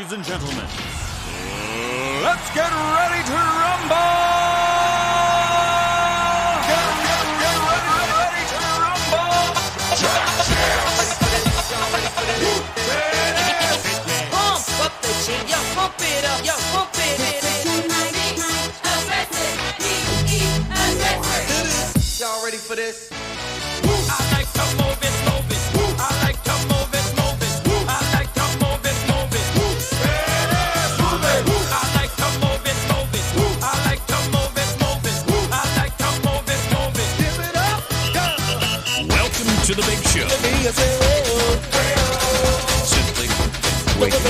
ladies and gentlemen. Let's get ready to rumble! Get ready to rumble! Pump up the jam, yo, pump it up, yo, pump it. Y'all ready for this? I like to move it, move it. I like to move it, move it. I like to move it, move it. I like to move it, move it. I like to move it, move it. I like to move it, move it. Give it up. Welcome to the big show. Simply wait. Pump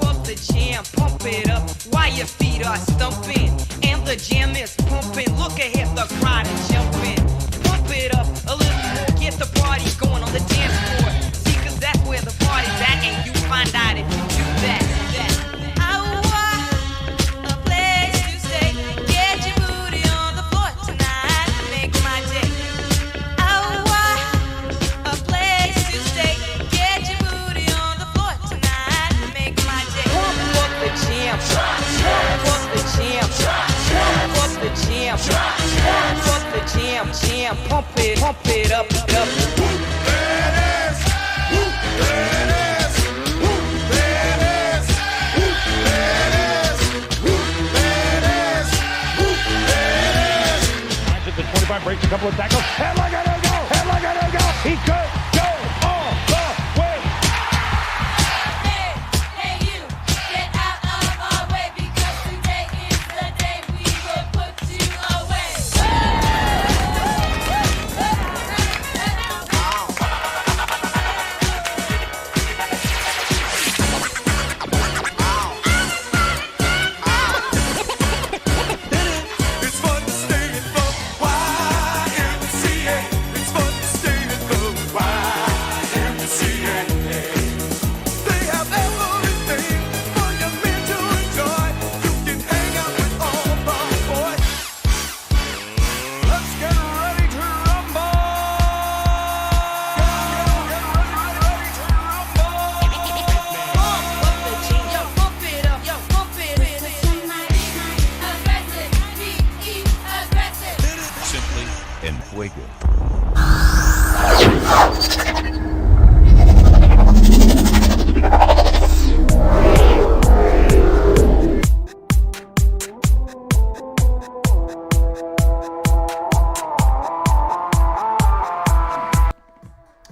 up the jam, pump it up while your feet are stumping. And the jam is pumping. Look ahead, the crowd is jumping. Pump it up a little more, get the party going on the dance floor. See, 'cause that's where the party's at, and you find out if you do that. I want a place to stay. Get your booty on the floor tonight, make my day. I want a place to stay. Get your booty on the floor tonight, make my day. Pump up the jam, pump up the jam, pump up the jam, pump up the jam, pump it up, up. At the 25, breaks a couple of tackles. Headlock on go! Headlock on go! He could go all the way! Hey, you, get out of our way because today is the day we will put you away. It's fun to stay in the YMCA. It's fun to stay in the YMCA. They have everything for your men to enjoy. You can hang out with all the boys. Let's get ready to rumble! Get ready to rumble! Pump up the jam, yo, pump it up, yo, pump it. Aggressive, be aggressive. Simply en fuego.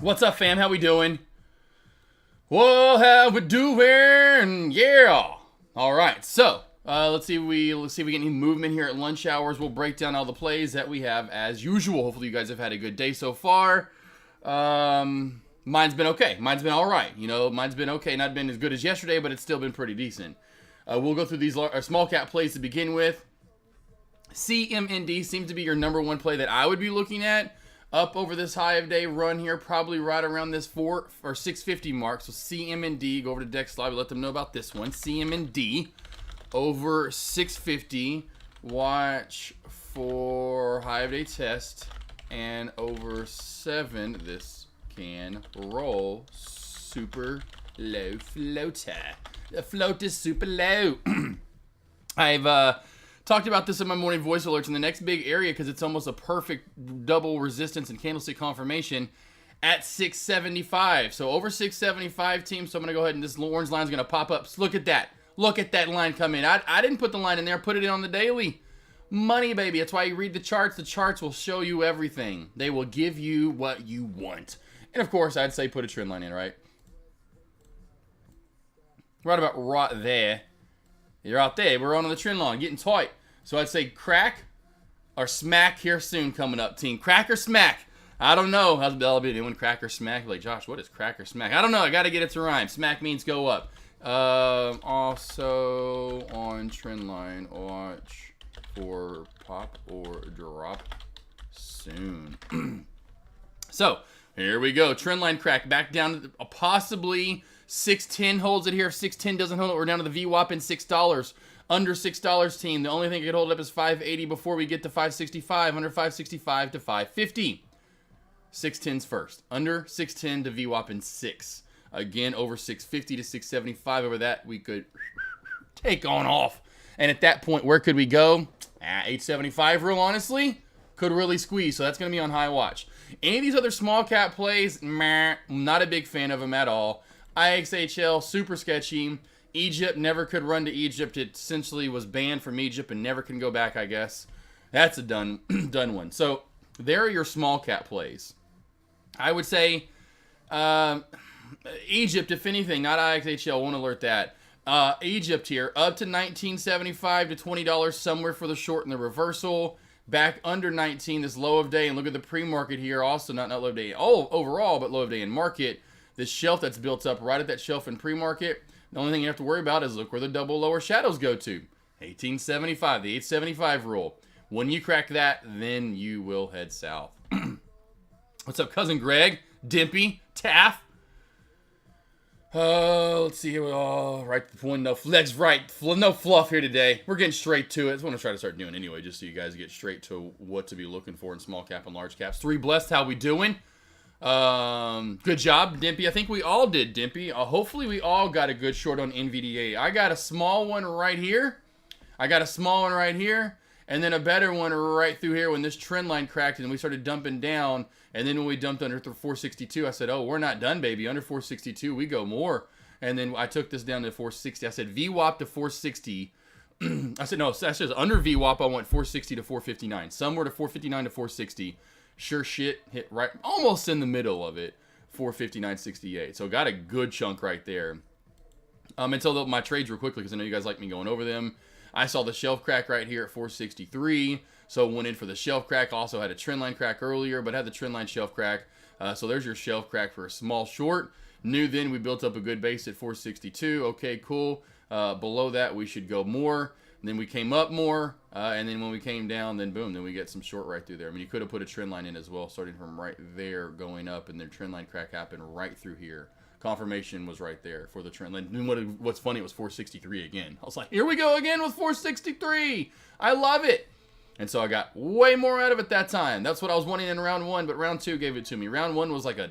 What's up, fam? How we doing? Whoa, how we doing? Yeah. All right. So let's see if we get any movement here at lunch hours. We'll break down all the plays that we have as usual. Hopefully, you guys have had a good day so far. Mine's been okay. Mine's been all right. You know, mine's been okay. Not been as good as yesterday, but it's still been pretty decent. We'll go through these small cap plays to begin with. CMND seems to be your number one play that I would be looking at. Up over this high of day run here, probably right around this 4 or 650 mark. So CMND, go over to Dex Live, let them know about this one. CMND over 650. Watch for high of day test and over 7. This can roll super low floater. The float is super low. I've talked about this in my morning voice alerts in the next big area because it's almost a perfect double resistance and candlestick confirmation at 675. So over 675 team. So I'm going to go ahead and this orange line is going to pop up. So look at that. Look at that line come in. I didn't put the line in there. I put it in on the daily. Money, baby. That's why you read the charts. The charts will show you everything. They will give you what you want. And of course, I'd say put a trend line in, right? Right about right there. You're out there. We're on the trend line, getting tight. So I'd say crack or smack here soon coming up, team. Crack or smack. I don't know. That'll be doing cracker smack. Like, Josh, what is cracker smack? I don't know. I got to get it to rhyme. Smack means go up. Also on trend line, watch for pop or drop soon. So here we go. Trend line crack back down to possibly 610 holds it here. If 610 doesn't hold it, we're down to the VWAP in $6. Under $6 team. The only thing that could hold it up is 580 before we get to 565. Under 565 to 550. 610's first. Under 610 to VWAP in 6. Again, over 650 to 675. Over that, we could take on off. And at that point, where could we go? 875 real honestly. Could really squeeze. So that's going to be on high watch. Any of these other small cap plays, meh, not a big fan of them at all. IXHL, super sketchy. Egypt, never could run to Egypt. It essentially was banned from Egypt and never can go back, I guess. That's a done one. So there are your small cap plays. I would say Egypt, if anything, not IXHL, won't alert that. Egypt here, up to $19.75 to $20 somewhere for the short and the reversal. Back under 19, this low of day. And look at the pre-market here, also not low of day overall, but low of day in market. This shelf that's built up right at that shelf in pre-market. The only thing you have to worry about is look where the double lower shadows go to. 1875, the 875 rule. When you crack that, then you will head south. What's up, Cousin Greg, Dimpy, Taff? Let's see here. Right, no legs right. No fluff here today. We're getting straight to it. That's what I'm trying to start doing anyway, just so you guys get straight to what to be looking for in small cap and large caps. 3 blessed. How we doing? Good job, Dimpy. I think we all did, Dimpy. Hopefully we all got a good short on NVDA. I got a small one right here. And then a better one right through here when this trend line cracked and we started dumping down. And then when we dumped under 462, I said, oh, we're not done, baby. Under 462, we go more. And then I took this down to 460. I said VWAP to 460. I said, no, that's just under VWAP. I went 460 to 459. Somewhere to 459 to 460. Sure shit, hit right, almost in the middle of it. 459.68. So got a good chunk right there. Until my trades real quickly, because I know you guys like me going over them. I saw the shelf crack right here at 463. So went in for the shelf crack. Also had a trend line crack earlier, but had the trend line shelf crack. So there's your shelf crack for a small short. Knew then we built up a good base at 462. Okay, cool. Below that, we should go more. And then we came up more. And then when we came down, then boom, then we get some short right through there. I mean, you could have put a trend line in as well, starting from right there, going up, and then trend line crack happened right through here. Confirmation was right there for the trend line. And what's funny, it was 463 again. I was like, here we go again with 463. I love it. And so I got way more out of it that time. That's what I was wanting in round 1, but round 2 gave it to me. Round 1 was like a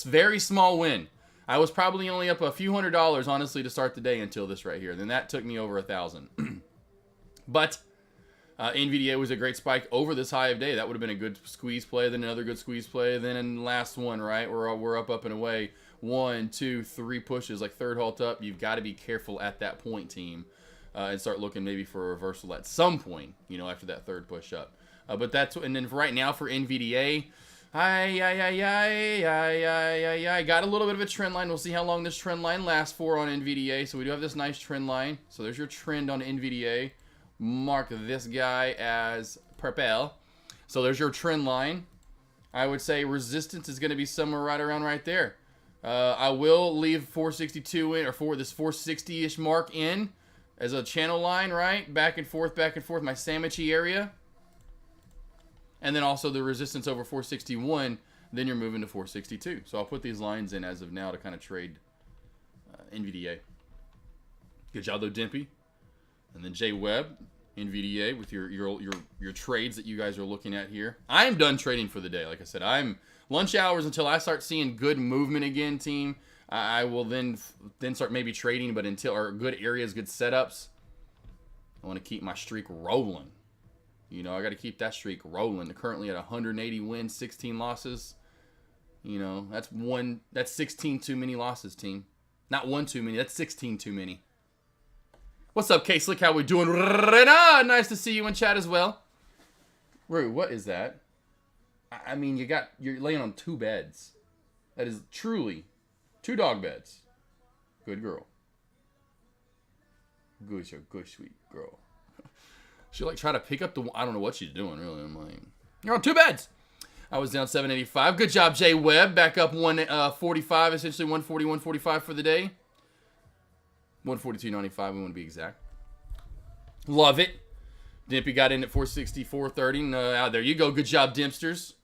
very small win. I was probably only up a few $100s, honestly, to start the day until this right here. Then that took me over 1,000. But NVDA was a great spike over this high of day. That would have been a good squeeze play, then another good squeeze play. Then in the last one, right, we're up and away. 1, 2, 3 pushes, like third halt up. You've got to be careful at that point, team. And start looking maybe for a reversal at some point, after that third push up. But that's, and then right now for NVDA, I got a little bit of a trend line. We'll see how long this trend line lasts for on NVDA. So we do have this nice trend line. So there's your trend on NVDA. Mark this guy as purple. So there's your trend line. I would say resistance is going to be somewhere right around right there. I will leave 462 in, or for this 460-ish mark in as a channel line, right? Back and forth, my sandwichy area. And then also the resistance over 461, then you're moving to 462. So I'll put these lines in as of now to kind of trade NVDA. Good job though, Dimpy. And then Jay Webb, NVDA, with your trades that you guys are looking at here. I'm done trading for the day. Like I said, I'm lunch hours until I start seeing good movement again, team. I will then start maybe trading, but or good areas, good setups. I want to keep my streak rolling. I got to keep that streak rolling. They're currently at 180 wins, 16 losses. That's 16 too many losses, team. Not one too many. That's 16 too many. What's up, K-Slick? How we doing? Nice to see you in chat as well. Rue, what is that? I mean, you're laying on 2 beds. That is truly 2 dog beds. Good girl. Good, sweet girl. She try to pick up the. I don't know what she's doing really. I'm like, you're on 2 beds. I was down 785. Good job, Jay Webb. Back up 145, essentially 140, 145 for the day. 142.95, we want to be exact. Love it. Dimpy got in at 460, 430. There you go. Good job, Dimpsters.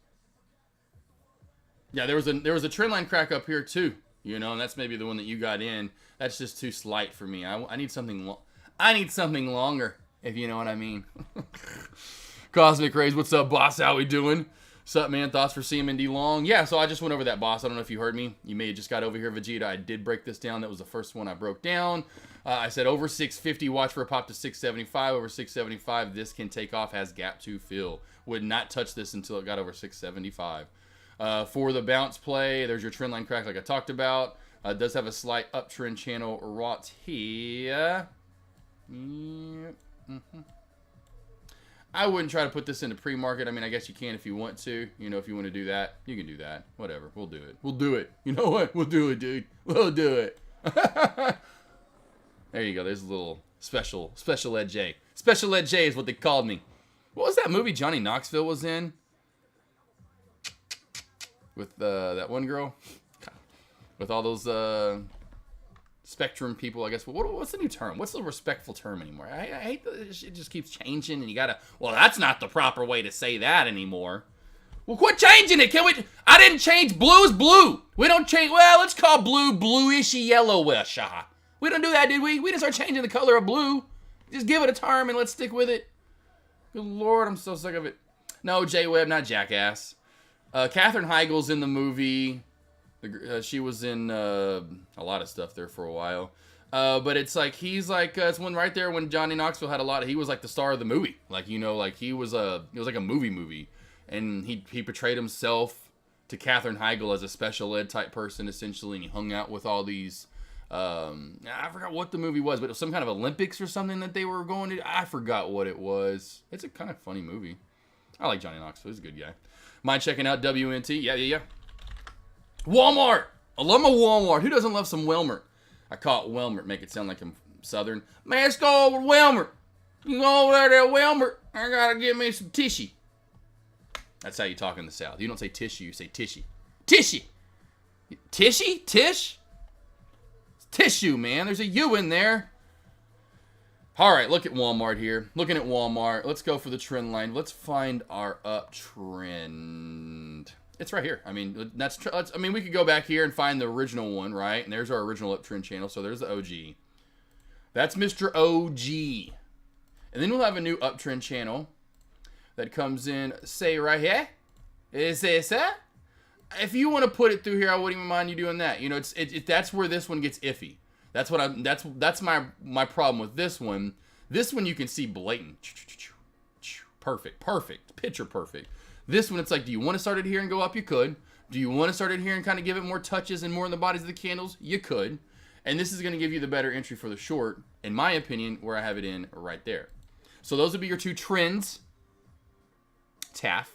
Yeah, there was a trend line crack up here too. You know, and that's maybe the one that you got in. That's just too slight for me. I need something. I need something longer, if you know what I mean. Cosmic Rays, what's up, boss? How we doing? What's up, man? Thoughts for CMND Long? Yeah, so I just went over that, boss. I don't know if you heard me. You may have just got over here, Vegeta. I did break this down. That was the first one I broke down. I said over 650, watch for a pop to 675. Over 675, this can take off, has gap to fill. Would not touch this until it got over 675. For the bounce play, there's your trend line crack like I talked about. Does have a slight uptrend channel right here. I wouldn't try to put this into pre-market. I mean, I guess you can if you want to. You know, if you want to do that, you can do that. Whatever. We'll do it. We'll do it. You know what? We'll do it, dude. We'll do it. There you go. There's a little special Ed J. Special Ed J is what they called me. What was that movie Johnny Knoxville was in? With that one girl? With all those spectrum people, I guess. What's the new term? What's the respectful term anymore? I hate that it just keeps changing, and you gotta, well, that's not the proper way to say that anymore. Well, quit changing it. Can we? I didn't change. Blue is blue. We don't change. Well, let's call blue bluishy yellowish. We don't do that, did we? We didn't start changing the color of blue. Just give it a term and let's stick with it. Good Lord, I'm so sick of it. No, J Webb, not Jackass. Katherine Heigl's in the movie. She was in a lot of stuff there for a while. But it's like, he's like, it's one right there when Johnny Knoxville had a lot of, he was like the star of the movie. Like, you know, like it was like a movie. And he portrayed himself to Katherine Heigl as a special ed type person, essentially. And he hung out with all these, I forgot what the movie was, but it was some kind of Olympics or something that they were going to. I forgot what it was. It's a kind of funny movie. I like Johnny Knoxville. He's a good guy. Mind checking out WNT? Yeah. Walmart. I love my Walmart. Who doesn't love some Wilmert? I call it Wilmert. Make it sound like I'm Southern. Man, let's go over to Wilmert. You go over there to Wilmert. I gotta get me some tissue. That's how you talk in the South. You don't say tissue. You say tishy. Tishy. Tishy? Tish? It's tissue, man. There's a U in there. All right, look at Walmart here. Looking at Walmart. Let's go for the trend line. Let's find our uptrend. It's right here. I mean, we could go back here and find the original one, right? And there's our original uptrend channel. So there's the OG. That's Mr. OG. And then we'll have a new uptrend channel that comes in, say, right here. Is this that? If you want to put it through here, I wouldn't even mind you doing that. You know, that's where this one gets iffy. That's my problem with this one. This one you can see blatant. Perfect. Picture perfect. This one, it's like, do you want to start it here and go up? You could. Do you want to start it here and kind of give it more touches and more in the bodies of the candles? You could. And this is going to give you the better entry for the short, in my opinion, where I have it in right there. So those would be your two trends. TAF.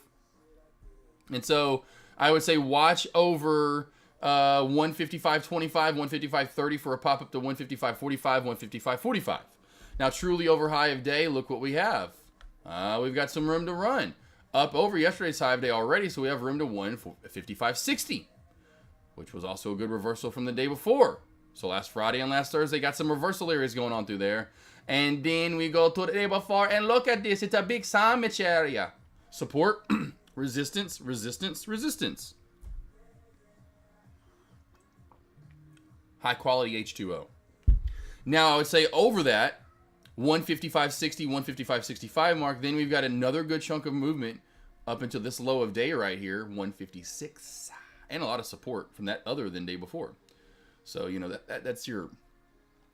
And so I would say watch over 155.25, 155.30 for a pop up to 155.45, 155.45. Now, truly over high of day, look what we have. We've got some room to run. Up over yesterday's high of day already, so we have room to 155.60, which was also a good reversal from the day before. So last Friday and last Thursday got some reversal areas going on through there. And then we go to the day before, and look at this. It's a big sandwich area. Support, resistance. High quality H2O. Now, I would say over that, 155.60, 155.65 mark, then we've got another good chunk of movement up into this low of day right here, 156, and a lot of support from that other than day before. So, you know, that's your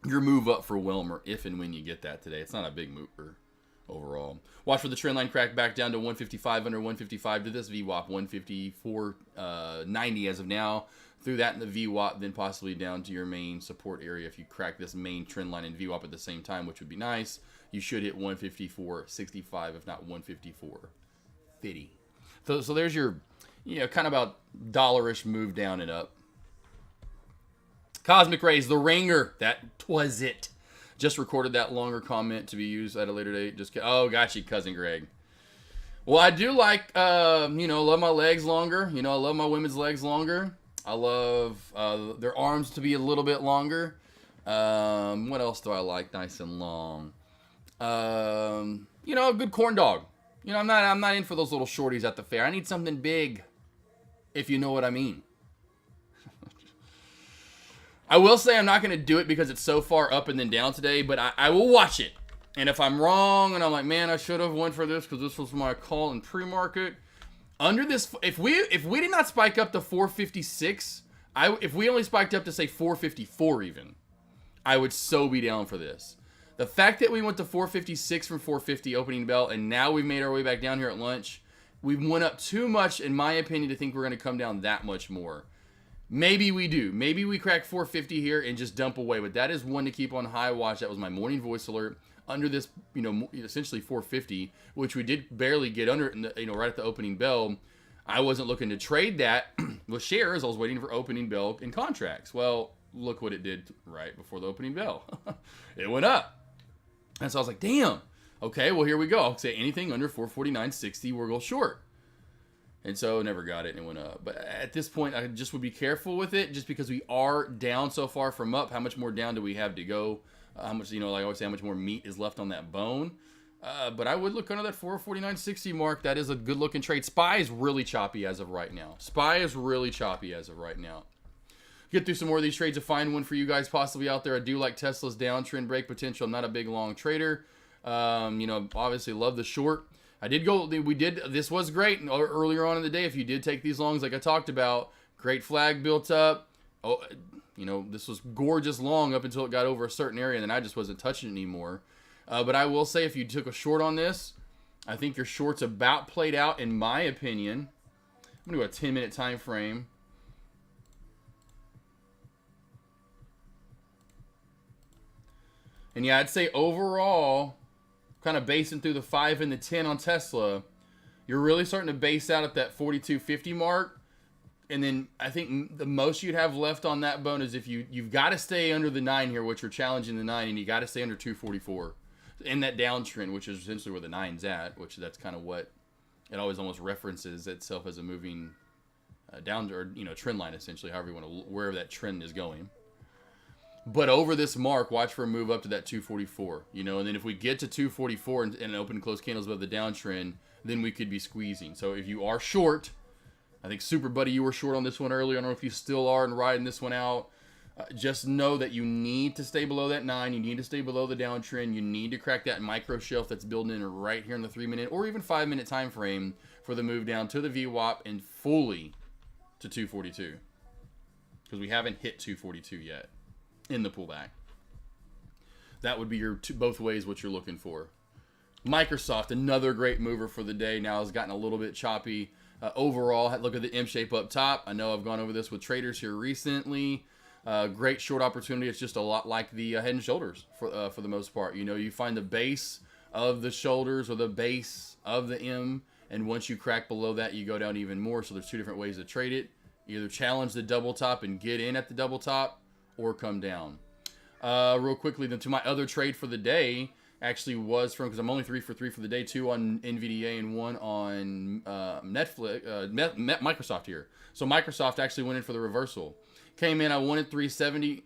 move up for Wilmer if and when you get that today. It's not a big mover overall. Watch for the trend line crack back down to 155 under 155 to this VWAP, 154.90 as of now. Through that in the VWAP, then possibly down to your main support area. If you crack this main trend line in VWAP at the same time, which would be nice, you should hit 154.65, if not 154.50. So there's your, you know, kind of about dollarish move down and up. Cosmic Rays, the ringer. That was it. Just recorded that longer comment to be used at a later date. Oh, got you, Cousin Greg. Well, I do like, love my legs longer. I love my women's legs longer. I love their arms to be a little bit longer. What else do I like nice and long? A good corn dog. I'm not in for those little shorties at the fair. I need something big, if you know what I mean. I will say I'm not going to do it because it's so far up and then down today, but I will watch it. And if I'm wrong and I'm like, man, I should have went for this because this was my call in pre-market. Under this, if we did not spike up to 456, if we only spiked up to say 454 even, I would so be down for this. The fact that we went to 456 from 450 opening bell and now we've made our way back down here at lunch, we've went up too much, in my opinion, to think we're going to come down that much more. Maybe we do. Maybe we crack 450 here and just dump away. But that is one to keep on high watch. That was my morning voice alert. Under this, essentially 450, which we did barely get under, right at the opening bell. I wasn't looking to trade that with shares. I was waiting for opening bell in contracts. Well, look what it did right before the opening bell. It went up. And so I was like, damn. Okay, well, here we go. I'll say anything under 449.60, we'll go short. And so never got it and it went up. But at this point, I just would be careful with it just because we are down so far from up. How much more down do we have to go? How much, like I always say, how much more meat is left on that bone? But I would look under that 449.60 mark. That is a good looking trade. SPY is really choppy as of right now. Get through some more of these trades to find one for you guys possibly out there. I do like Tesla's downtrend break potential. I'm not a big long trader. Obviously love the short. This was great earlier on in the day. If you did take these longs like I talked about, great flag built up. Oh, this was gorgeous long up until it got over a certain area, and then I just wasn't touching it anymore. But I will say, if you took a short on this, I think your short's about played out, in my opinion. I'm going to go a 10-minute time frame. And yeah, I'd say overall, kind of basing through the 5 and the 10 on Tesla, you're really starting to base out at that 42.50 mark. And then I think the most you'd have left on that bone is if you've got to stay under the 9 here, which you're challenging the 9, and you got to stay under 244 in that downtrend, which is essentially where the 9's at, which that's kind of what it always almost references itself as a moving down or trend line, essentially, however you want to, wherever that trend is going. But over this mark, watch for a move up to that 244, and then if we get to 244 and open and close candles above the downtrend, then we could be squeezing. So if you are short, I think Super Buddy, you were short on this one earlier. I don't know if you still are and riding this one out. Just know that you need to stay below that 9. You need to stay below the downtrend. You need to crack that micro shelf that's building in right here in the 3-minute or even 5-minute time frame for the move down to the VWAP and fully to 242. Because we haven't hit 242 yet in the pullback. That would be your both ways what you're looking for. Microsoft, another great mover for the day. Now has gotten a little bit choppy. Overall, look at the M shape up top. I know I've gone over this with traders here recently. Great short opportunity. It's just a lot like the Head and Shoulders for the most part. You find the base of the shoulders or the base of the M, and once you crack below that, you go down even more. So there's two different ways to trade it. Either challenge the double top and get in at the double top, or come down. Real quickly, then, to my other trade for the day. Actually was from, because I'm only 3 for 3 for the day, 2 on NVDA and 1 on Netflix, Microsoft here. So Microsoft actually went in for the reversal. Came in, I wanted 370,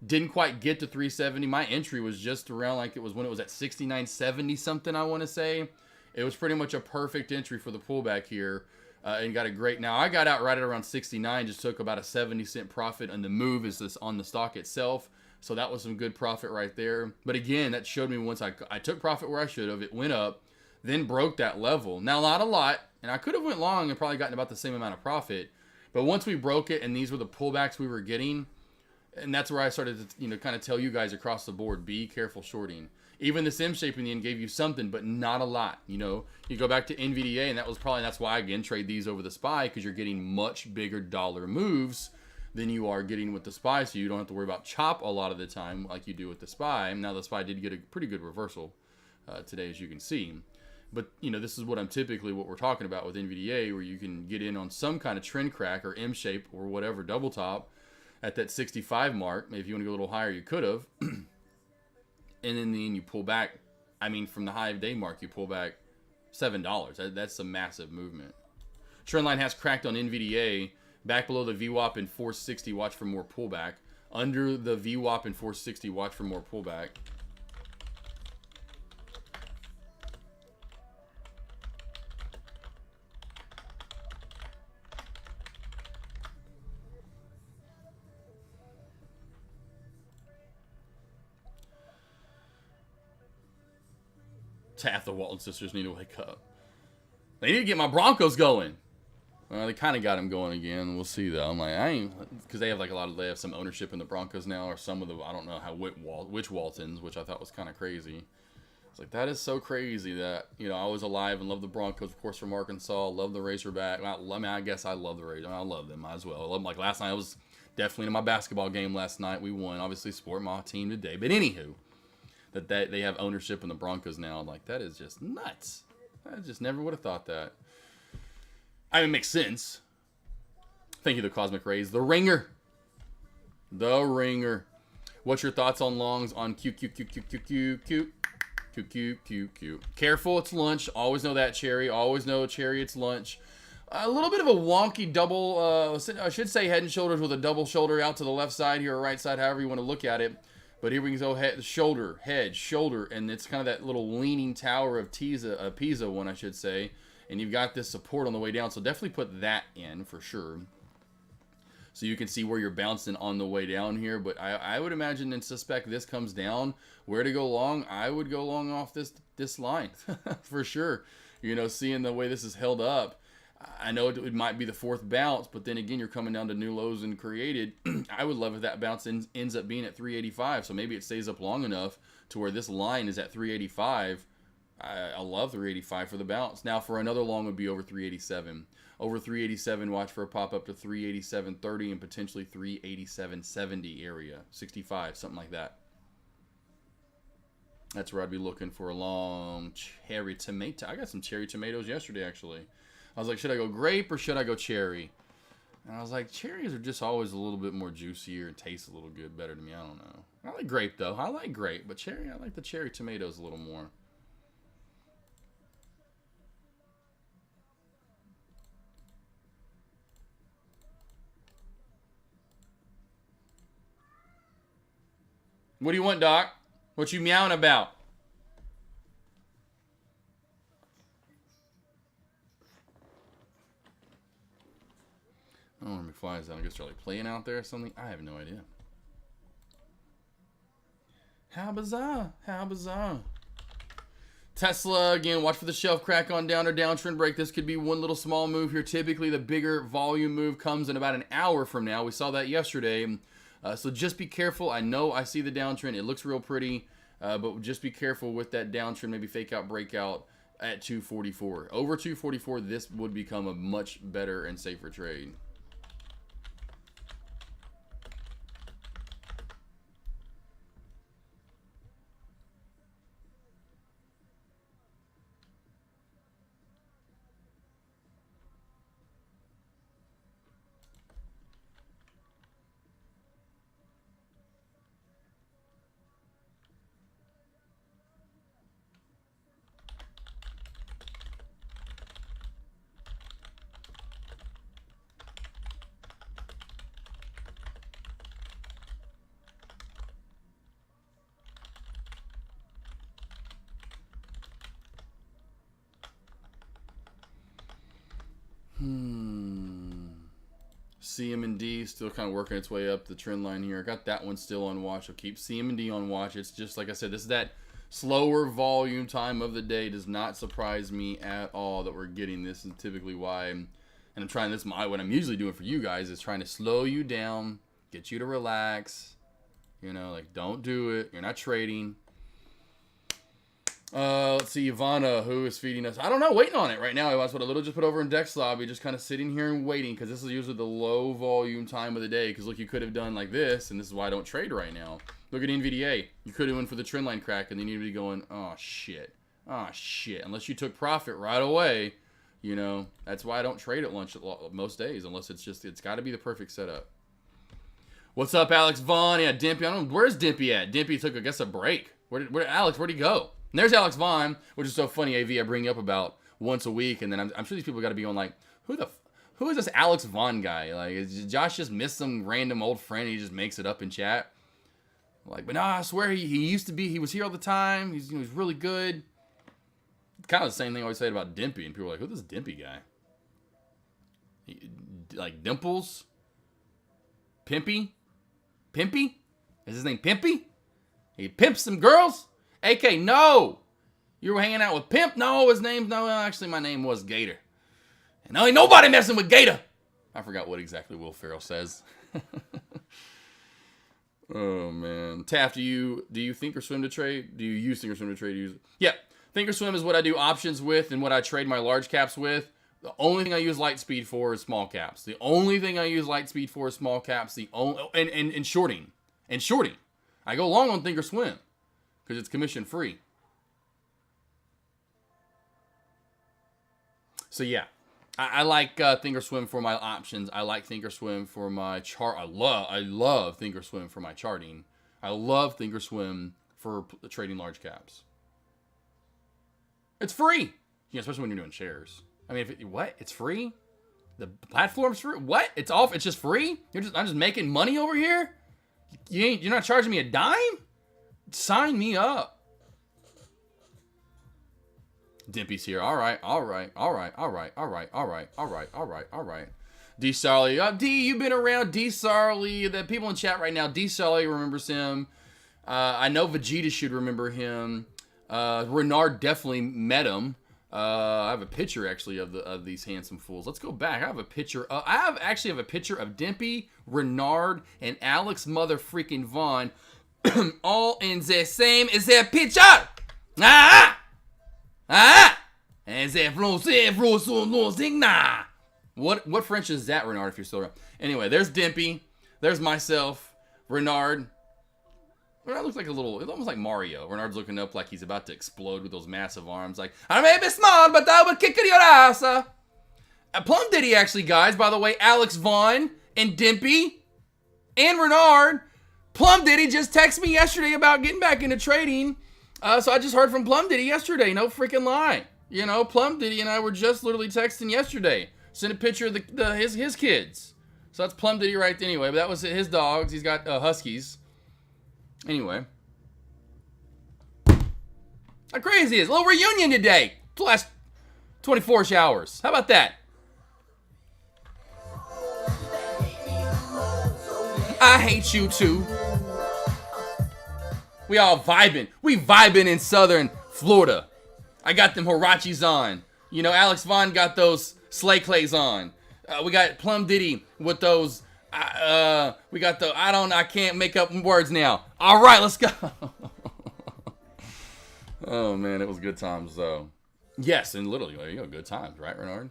didn't quite get to 370. My entry was just around like it was when it was at 69.70 something, I want to say. It was pretty much a perfect entry for the pullback here and got a great. Now I got out right at around 69, just took about a 70-cent profit, and the move is this on the stock itself. So that was some good profit right there. But again, that showed me once I took profit where I should have. It went up, then broke that level. Now, not a lot, and I could have went long and probably gotten about the same amount of profit. But once we broke it, and these were the pullbacks we were getting, and that's where I started to kind of tell you guys across the board, be careful shorting. Even the M shape in the end gave you something, but not a lot. You go back to NVDA, and that's why I again trade these over the SPY, because you're getting much bigger dollar moves than you are getting with the SPY, so you don't have to worry about chop a lot of the time like you do with the SPY. Now the SPY did get a pretty good reversal today, as you can see. But this is what we're talking about with NVDA, where you can get in on some kind of trend crack or M shape or whatever double top at that 65 mark. If you want to go a little higher, you could have. And then you pull back. From the high of day mark, you pull back $7. That's a massive movement. Trend line has cracked on NVDA. Back below the VWAP in 460, watch for more pullback. Under the VWAP in 460, watch for more pullback. The Walton sisters need to wake up. They need to get my Broncos going. Well, they kind of got him going again. We'll see though. I'm like, I ain't, because they have like they have some ownership in the Broncos now, or some of the, I don't know which Waltons, which I thought was kind of crazy. It's like, that is so crazy that, you know, I was alive and loved the Broncos, of course, from Arkansas. Love the Razorback. I guess I love the Razorback. I love them. Might as well. I love them. Like last night, I was definitely in my basketball game last night. We won. Obviously, support my team today. But anywho, that they have ownership in the Broncos now. Like, that is just nuts. I just never would have thought that. I mean, it makes sense. Thank you, the Cosmic Rays. The Ringer. The Ringer. What's your thoughts on longs on Q? Careful, it's lunch. Always know that, Cherry. Always know, Cherry, it's lunch. A little bit of a wonky double, I should say head and shoulders with a double shoulder out to the left side here or right side, however you want to look at it. But here we go, head, shoulder, and it's kind of that little leaning tower of Pisa one, I should say. And you've got this support on the way down, so definitely put that in for sure. So you can see where you're bouncing on the way down here. But I would imagine and suspect this comes down. Where to go long? I would go long off this line for sure. You know, seeing the way this is held up. I know it might be the fourth bounce, but then again, you're coming down to new lows and created. I would love if that bounce ends up being at 385. So maybe it stays up long enough to where this line is at 385. I love 385 for the bounce. Now for another long would be over 387. Over 387, watch for a pop up to 387.30 and potentially 387.70 area. 65, something like that. That's where I'd be looking for a long cherry tomato. I got some cherry tomatoes yesterday, actually. I was like, should I go grape or should I go cherry? And I was like, cherries are just always a little bit more juicier and taste a little good better to me. I don't know. I like grape, though. I like grape, but cherry, I like the cherry tomatoes a little more. What do you want, Doc? What you meowing about? I don't know where McFly is at. I guess they're like playing out there or something. I have no idea. How bizarre. How bizarre. Tesla, again, watch for the shelf crack on down or downtrend break. This could be one little small move here. Typically, the bigger volume move comes in about an hour from now. We saw that yesterday. So just be careful. I know I see the downtrend. It looks real pretty, but just be careful with that downtrend. Maybe fake out, breakout at 244. Over 244, this would become a much better and safer trade. CM&D still kind of working its way up the trend line here. I got that one still on watch. I'll keep CM&D on watch. It's just like I said, this is that slower volume time of the day. Does not surprise me at all that we're getting this. And typically why, and I'm trying this. What I'm usually doing for you guys is trying to slow you down, get you to relax. You know, like don't do it. You're not trading. Let's see, Ivana, who is feeding us. I don't know, waiting on it right now. That's what a little just put over in Dex Lobby, just kind of sitting here and waiting, because this is usually the low volume time of the day. Because look, you could have done like this, and this is why I don't trade right now. Look at NVDA. You could have went for the trend line crack, and then you'd be going, oh shit, oh shit. Unless you took profit right away, you know. That's why I don't trade at lunch most days, unless it's got to be the perfect setup. What's up, Alex Vaughn? Yeah, Dimpy. I don't know, where's Dimpy at? Dimpy took, I guess, a break. Where'd he go? And there's Alex Vaughn, which is so funny, AV, I bring you up about once a week, and then I'm sure these people got to be on like, who is this Alex Vaughn guy? Like, is Josh just missed some random old friend? And he just makes it up in chat. Like, but no, I swear he used to be. He was here all the time. He's really good. Kind of the same thing I always say about Dimpy, and people are like, who's this Dimpy guy? Like Dimples, Pimpy. Is his name Pimpy? He pimps some girls. AK, no. You were hanging out with Pimp? No, his name's no. Actually, my name was Gator. And ain't nobody messing with Gator. I forgot what exactly Will Ferrell says. Oh man, Taft, do you think or swim to trade? Do you use think or swim to trade? Yeah, think or swim is what I do options with and what I trade my large caps with. The only thing I use light speed for is small caps. The only thing I use light speed for is small caps. The only and shorting. I go long on think or swim because it's commission free. So yeah, I like Thinkorswim for my options. I like Thinkorswim for my chart. I love Thinkorswim for my charting. I love Thinkorswim for trading large caps. It's free, especially when you're doing shares. I mean, what? It's free? The platform's free? What? It's off. It's just free? I'm just making money over here? You're not charging me a dime? Sign me up. Dimpy's here. All right. D. Sarley. D, you've been around. D. Sarley. The people in chat right now, D. Sarley remembers him. I know Vegeta should remember him. Renard definitely met him. I have a picture actually of these handsome fools. Let's go back. I have a picture. I actually have a picture of Dimpy, Renard, and Alex mother freaking Vaughn, all in the same as their picture. And what French is that, Renard? If you're still around. Anyway, there's Dimpy. There's myself, Renard. Renard looks like it's almost like Mario. Renard's looking up like he's about to explode with those massive arms. Like, I may be small, but I will kick your ass. Plum Diddy, actually, guys, by the way, Alex Vaughn and Dimpy and Renard. Plum Diddy just texted me yesterday about getting back into trading. So I just heard from Plum Diddy yesterday. No freaking lie. Plum Diddy and I were just literally texting yesterday. Sent a picture of his kids. So that's Plum Diddy right there. Anyway, but that was his dogs. He's got huskies. Anyway. How crazy is it? A little reunion today. The last 24 hours. How about that? I hate you too. We all vibing. We vibing in southern Florida. I got them Hirachis on. Alex Vaughn got those Slay Clays on. We got Plum Diddy with those. We got the. I can't make up words now. All right, let's go. Oh man, it was good times though. Yes, and literally, good times, right, Renard?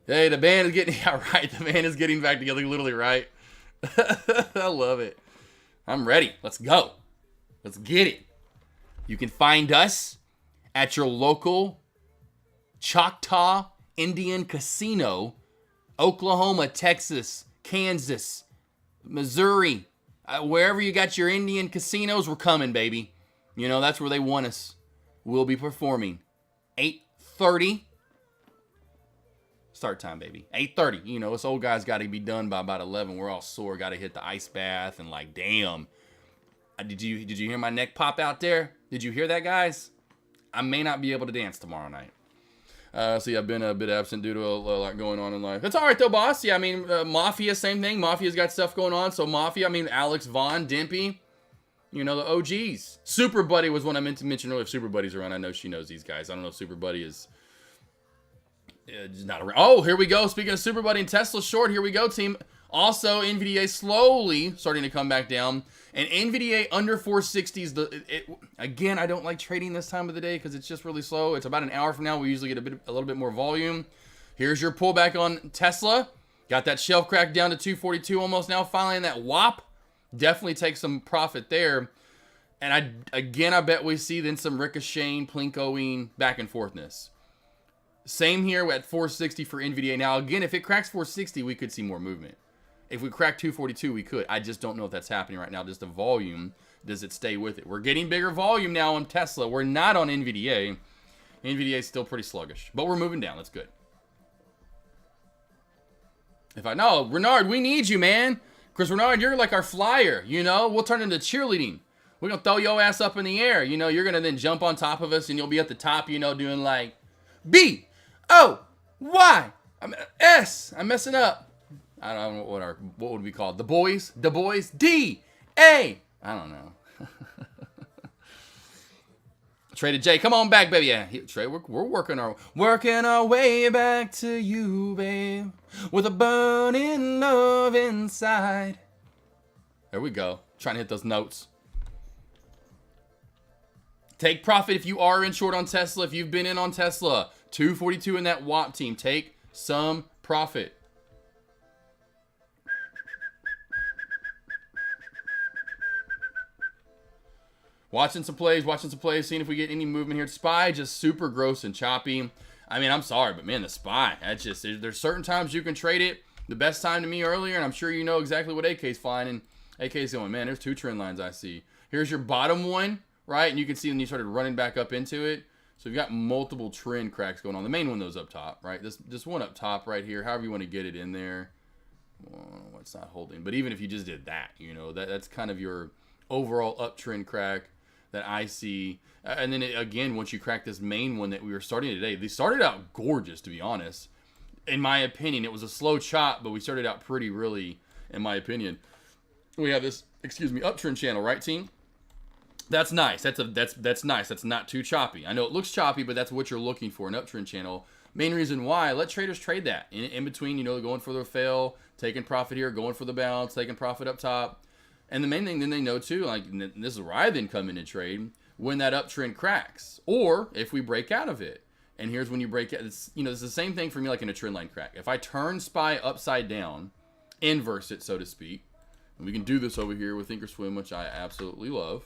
Hey, the band is getting. Yeah, right. The band is getting back together. Literally, right? I love it. I'm ready. Let's go. Let's get it. You can find us at your local Choctaw Indian Casino, Oklahoma, Texas, Kansas, Missouri, wherever you got your Indian casinos, we're coming, baby. That's where they want us. We'll be performing 8:30 start time, baby. 8:30. Us old guys got to be done by about 11. We're all sore. Got to hit the ice bath and like, damn. Did you hear my neck pop out there? Did you hear that, guys? I may not be able to dance tomorrow night. So yeah, I've been a bit absent due to a lot going on in life. It's all right though, boss. Yeah, I mean, Mafia, same thing. Mafia's got stuff going on. So Mafia, I mean, Alex Vaughn, Dimpy, the OGs. Super Buddy was one I meant to mention earlier. If Super Buddy's around, I know she knows these guys. I don't know if Super Buddy is just not around. Oh, here we go. Speaking of Super Buddy and Tesla short, here we go, team. Also, NVDA slowly starting to come back down. And NVDA under 460s. Again, I don't like trading this time of the day because it's just really slow. It's about an hour from now. We usually get a little bit more volume. Here's your pullback on Tesla. Got that shelf crack down to 242 almost now. Finally in that WAP. Definitely take some profit there. And I bet we see then some ricocheting, plinkoing, back and forthness. Same here at 460 for NVDA. Now, again, if it cracks 460, we could see more movement. If we crack 242, we could. I just don't know if that's happening right now. Just the volume, does it stay with it? We're getting bigger volume now on Tesla. We're not on NVDA. NVDA is still pretty sluggish, but we're moving down. That's good. No, Renard, we need you, man. Chris Renard, you're like our flyer, you know? We'll turn into cheerleading. We're going to throw your ass up in the air. You know, you're going to then jump on top of us, and you'll be at the top, you know, doing like B-O-Y. S. I'm messing up. I don't know what would we call it? The boys? D-A. I don't know. Traded J, come on back, baby. Yeah, Trey, we're working our way back to you, babe, with a burning love inside. There we go. Trying to hit those notes. Take profit if you are in short on Tesla. If you've been in on Tesla, 242 in that WAP team. Take some profit. Watching some plays, seeing if we get any movement here. SPY just super gross and choppy. I mean, I'm sorry, but man, the SPY, that's just, there's certain times you can trade it. The best time to me earlier, and I'm sure you know exactly what AK's flying, and AK's going, man, there's 2 trend lines I see. Here's your bottom one, right? And you can see when you started running back up into it. So you've got multiple trend cracks going on. The main one, though, is up top, right? This one up top right here, however you want to get it in there. Well, it's not holding. But even if you just did that, you know, that's kind of your overall uptrend crack that I see. And then again, once you crack this main one that we were starting today, they started out gorgeous, to be honest. In my opinion, it was a slow chop, but we started out pretty, really, in my opinion. We have this, uptrend channel, right, team? That's nice. That's nice. That's not too choppy. I know it looks choppy, but that's what you're looking for, an uptrend channel. Main reason why, let traders trade that. In between, you know, going for the fail, taking profit here, going for the bounce, taking profit up top. And the main thing then they know too, like, this is where I then come in and trade, when that uptrend cracks, or if we break out of it. And here's when you break out. It's, you know, it's the same thing for me like in a trend line crack. If I turn SPY upside down, inverse it, so to speak, and we can do this over here with Thinkorswim, which I absolutely love.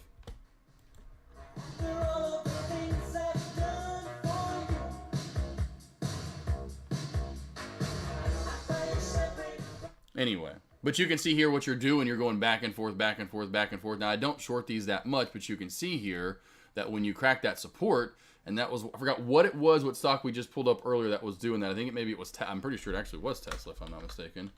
Anyway, but you can see here what you're doing. You're going back and forth, back and forth, back and forth. Now, I don't short these that much, but you can see here that when you crack that support, and that was, I forgot what it was, what stock we just pulled up earlier that was doing that. I think maybe it was, I'm pretty sure it actually was Tesla, if I'm not mistaken.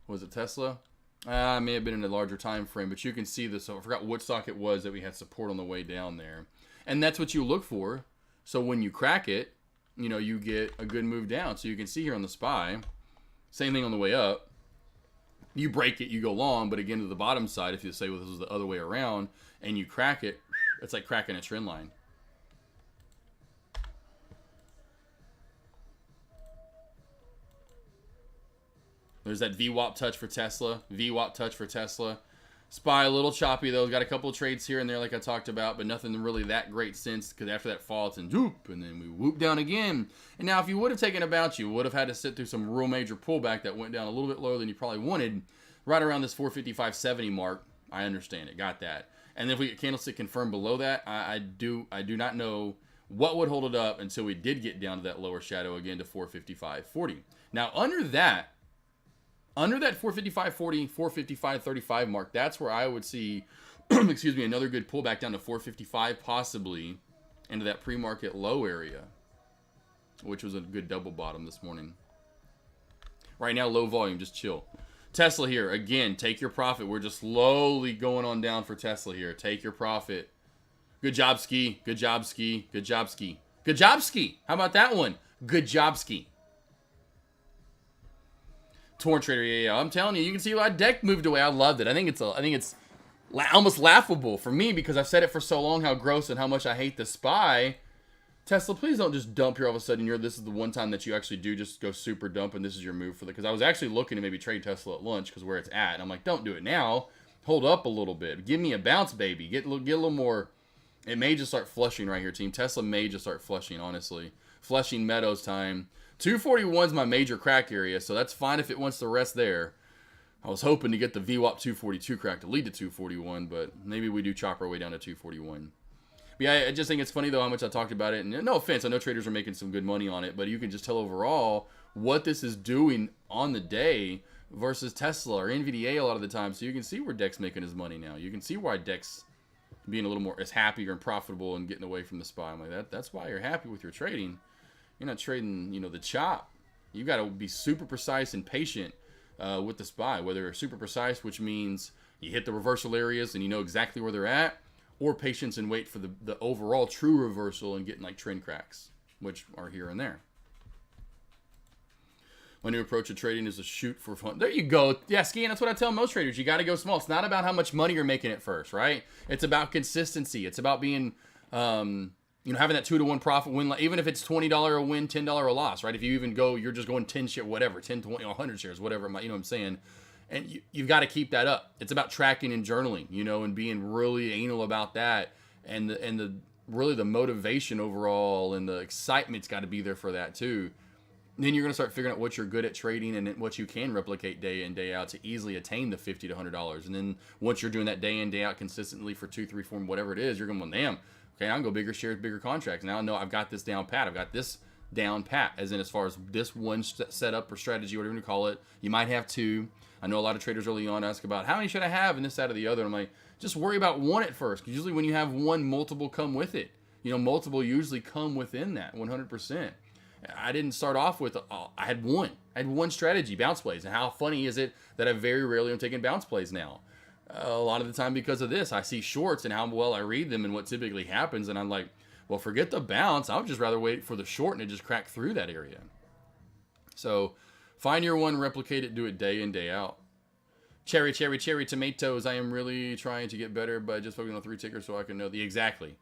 Was it Tesla? It may have been in a larger time frame, but you can see this. So I forgot what stock it was that we had support on the way down there. And that's what you look for. So when you crack it, you know, you get a good move down. So you can see here on the SPY, same thing on the way up. You break it, you go long, but again to the bottom side, if you say, well, this was the other way around, and you crack it, it's like cracking a trend line. There's that VWAP touch for Tesla. VWAP touch for Tesla. SPY a little choppy though. Got a couple of trades here and there like I talked about, but nothing really that great since, because after that fall it's in whoop, and then we whoop down again. And now if you would have taken a bounce, you would have had to sit through some real major pullback that went down a little bit lower than you probably wanted, right around this 455.70 mark. I understand it. Got that. And then if we get candlestick confirmed below that, I do not know what would hold it up until we did get down to that lower shadow again to 455.40. Now under that 455.40, 455.35 mark, that's where I would see, another good pullback down to 455, possibly into that pre-market low area, which was a good double bottom this morning. Right now, low volume, just chill. Tesla here, again, take your profit. We're just slowly going on down for Tesla here. Take your profit. Good job, Ski. Good job, Ski. Good job, Ski. Good job, Ski. How about that one? Good job, Ski. Torn Trader, yeah. I'm telling you, you can see why deck moved away. I loved it. I think it's almost laughable for me, because I've said it for so long how gross and how much I hate the SPY. Tesla, please don't just dump here all of a sudden. This is the one time that you actually do just go super dump, and this is your move for the. Because I was actually looking to maybe trade Tesla at lunch because where it's at, and I'm like, don't do it now. Hold up a little bit. Give me a bounce, baby. Get a little more. It may just start flushing right here, team. Tesla may just start flushing, honestly. Flushing Meadows time. 241 is my major crack area, so that's fine if it wants to rest there. I was hoping to get the VWAP 242 crack to lead to 241, but maybe we do chop our way down to 241. But yeah, I just think it's funny, though, how much I talked about it. And no offense, I know traders are making some good money on it, but you can just tell overall what this is doing on the day versus Tesla or NVDA a lot of the time. So you can see where Dex making his money now. You can see why Dex being a little more as happier and profitable and getting away from the SPY. I'm like, that's why you're happy with your trading. You're not trading, the chop. You got to be super precise and patient with the SPY, whether super precise, which means you hit the reversal areas and you know exactly where they're at, or patience and wait for the overall true reversal and getting like trend cracks, which are here and there. My new approach to trading is to shoot for fun. There you go. Yeah, skiing, that's what I tell most traders. You got to go small. It's not about how much money you're making at first, right? It's about consistency. It's about being, having that 2-to-1 profit win, even if it's $20 a win, $10 a loss, right? If you even go, you're just going 10 share, whatever, 10, 20, 100 shares, whatever, you know what I'm saying? And you've got to keep that up. It's about tracking and journaling, and being really anal about that. And the really the motivation overall and the excitement's got to be there for that too. Then you're going to start figuring out what you're good at trading and what you can replicate day in, day out to easily attain the $50 to $100. And then once you're doing that day in, day out consistently for 2, 3, 4, whatever it is, you're going, well, damn, okay, I can go bigger shares, bigger contracts. Now I know I've got this down pat. I've got this down pat, as in as far as this one setup or strategy, whatever you call it. You might have two. I know a lot of traders early on ask about how many should I have and this, that, or the other. And I'm like, just worry about one at first. Because usually when you have one, multiple come with it. Multiple usually come within that 100%. I didn't start off with, I had one strategy, bounce plays. And how funny is it that I very rarely am taking bounce plays now? A lot of the time because of this. I see shorts and how well I read them and what typically happens. And I'm like, well, forget the bounce. I would just rather wait for the short and it just crack through that area. So find your one, replicate it, do it day in, day out. Cherry tomatoes. I am really trying to get better by just focusing on 3 tickers so I can know the exactly.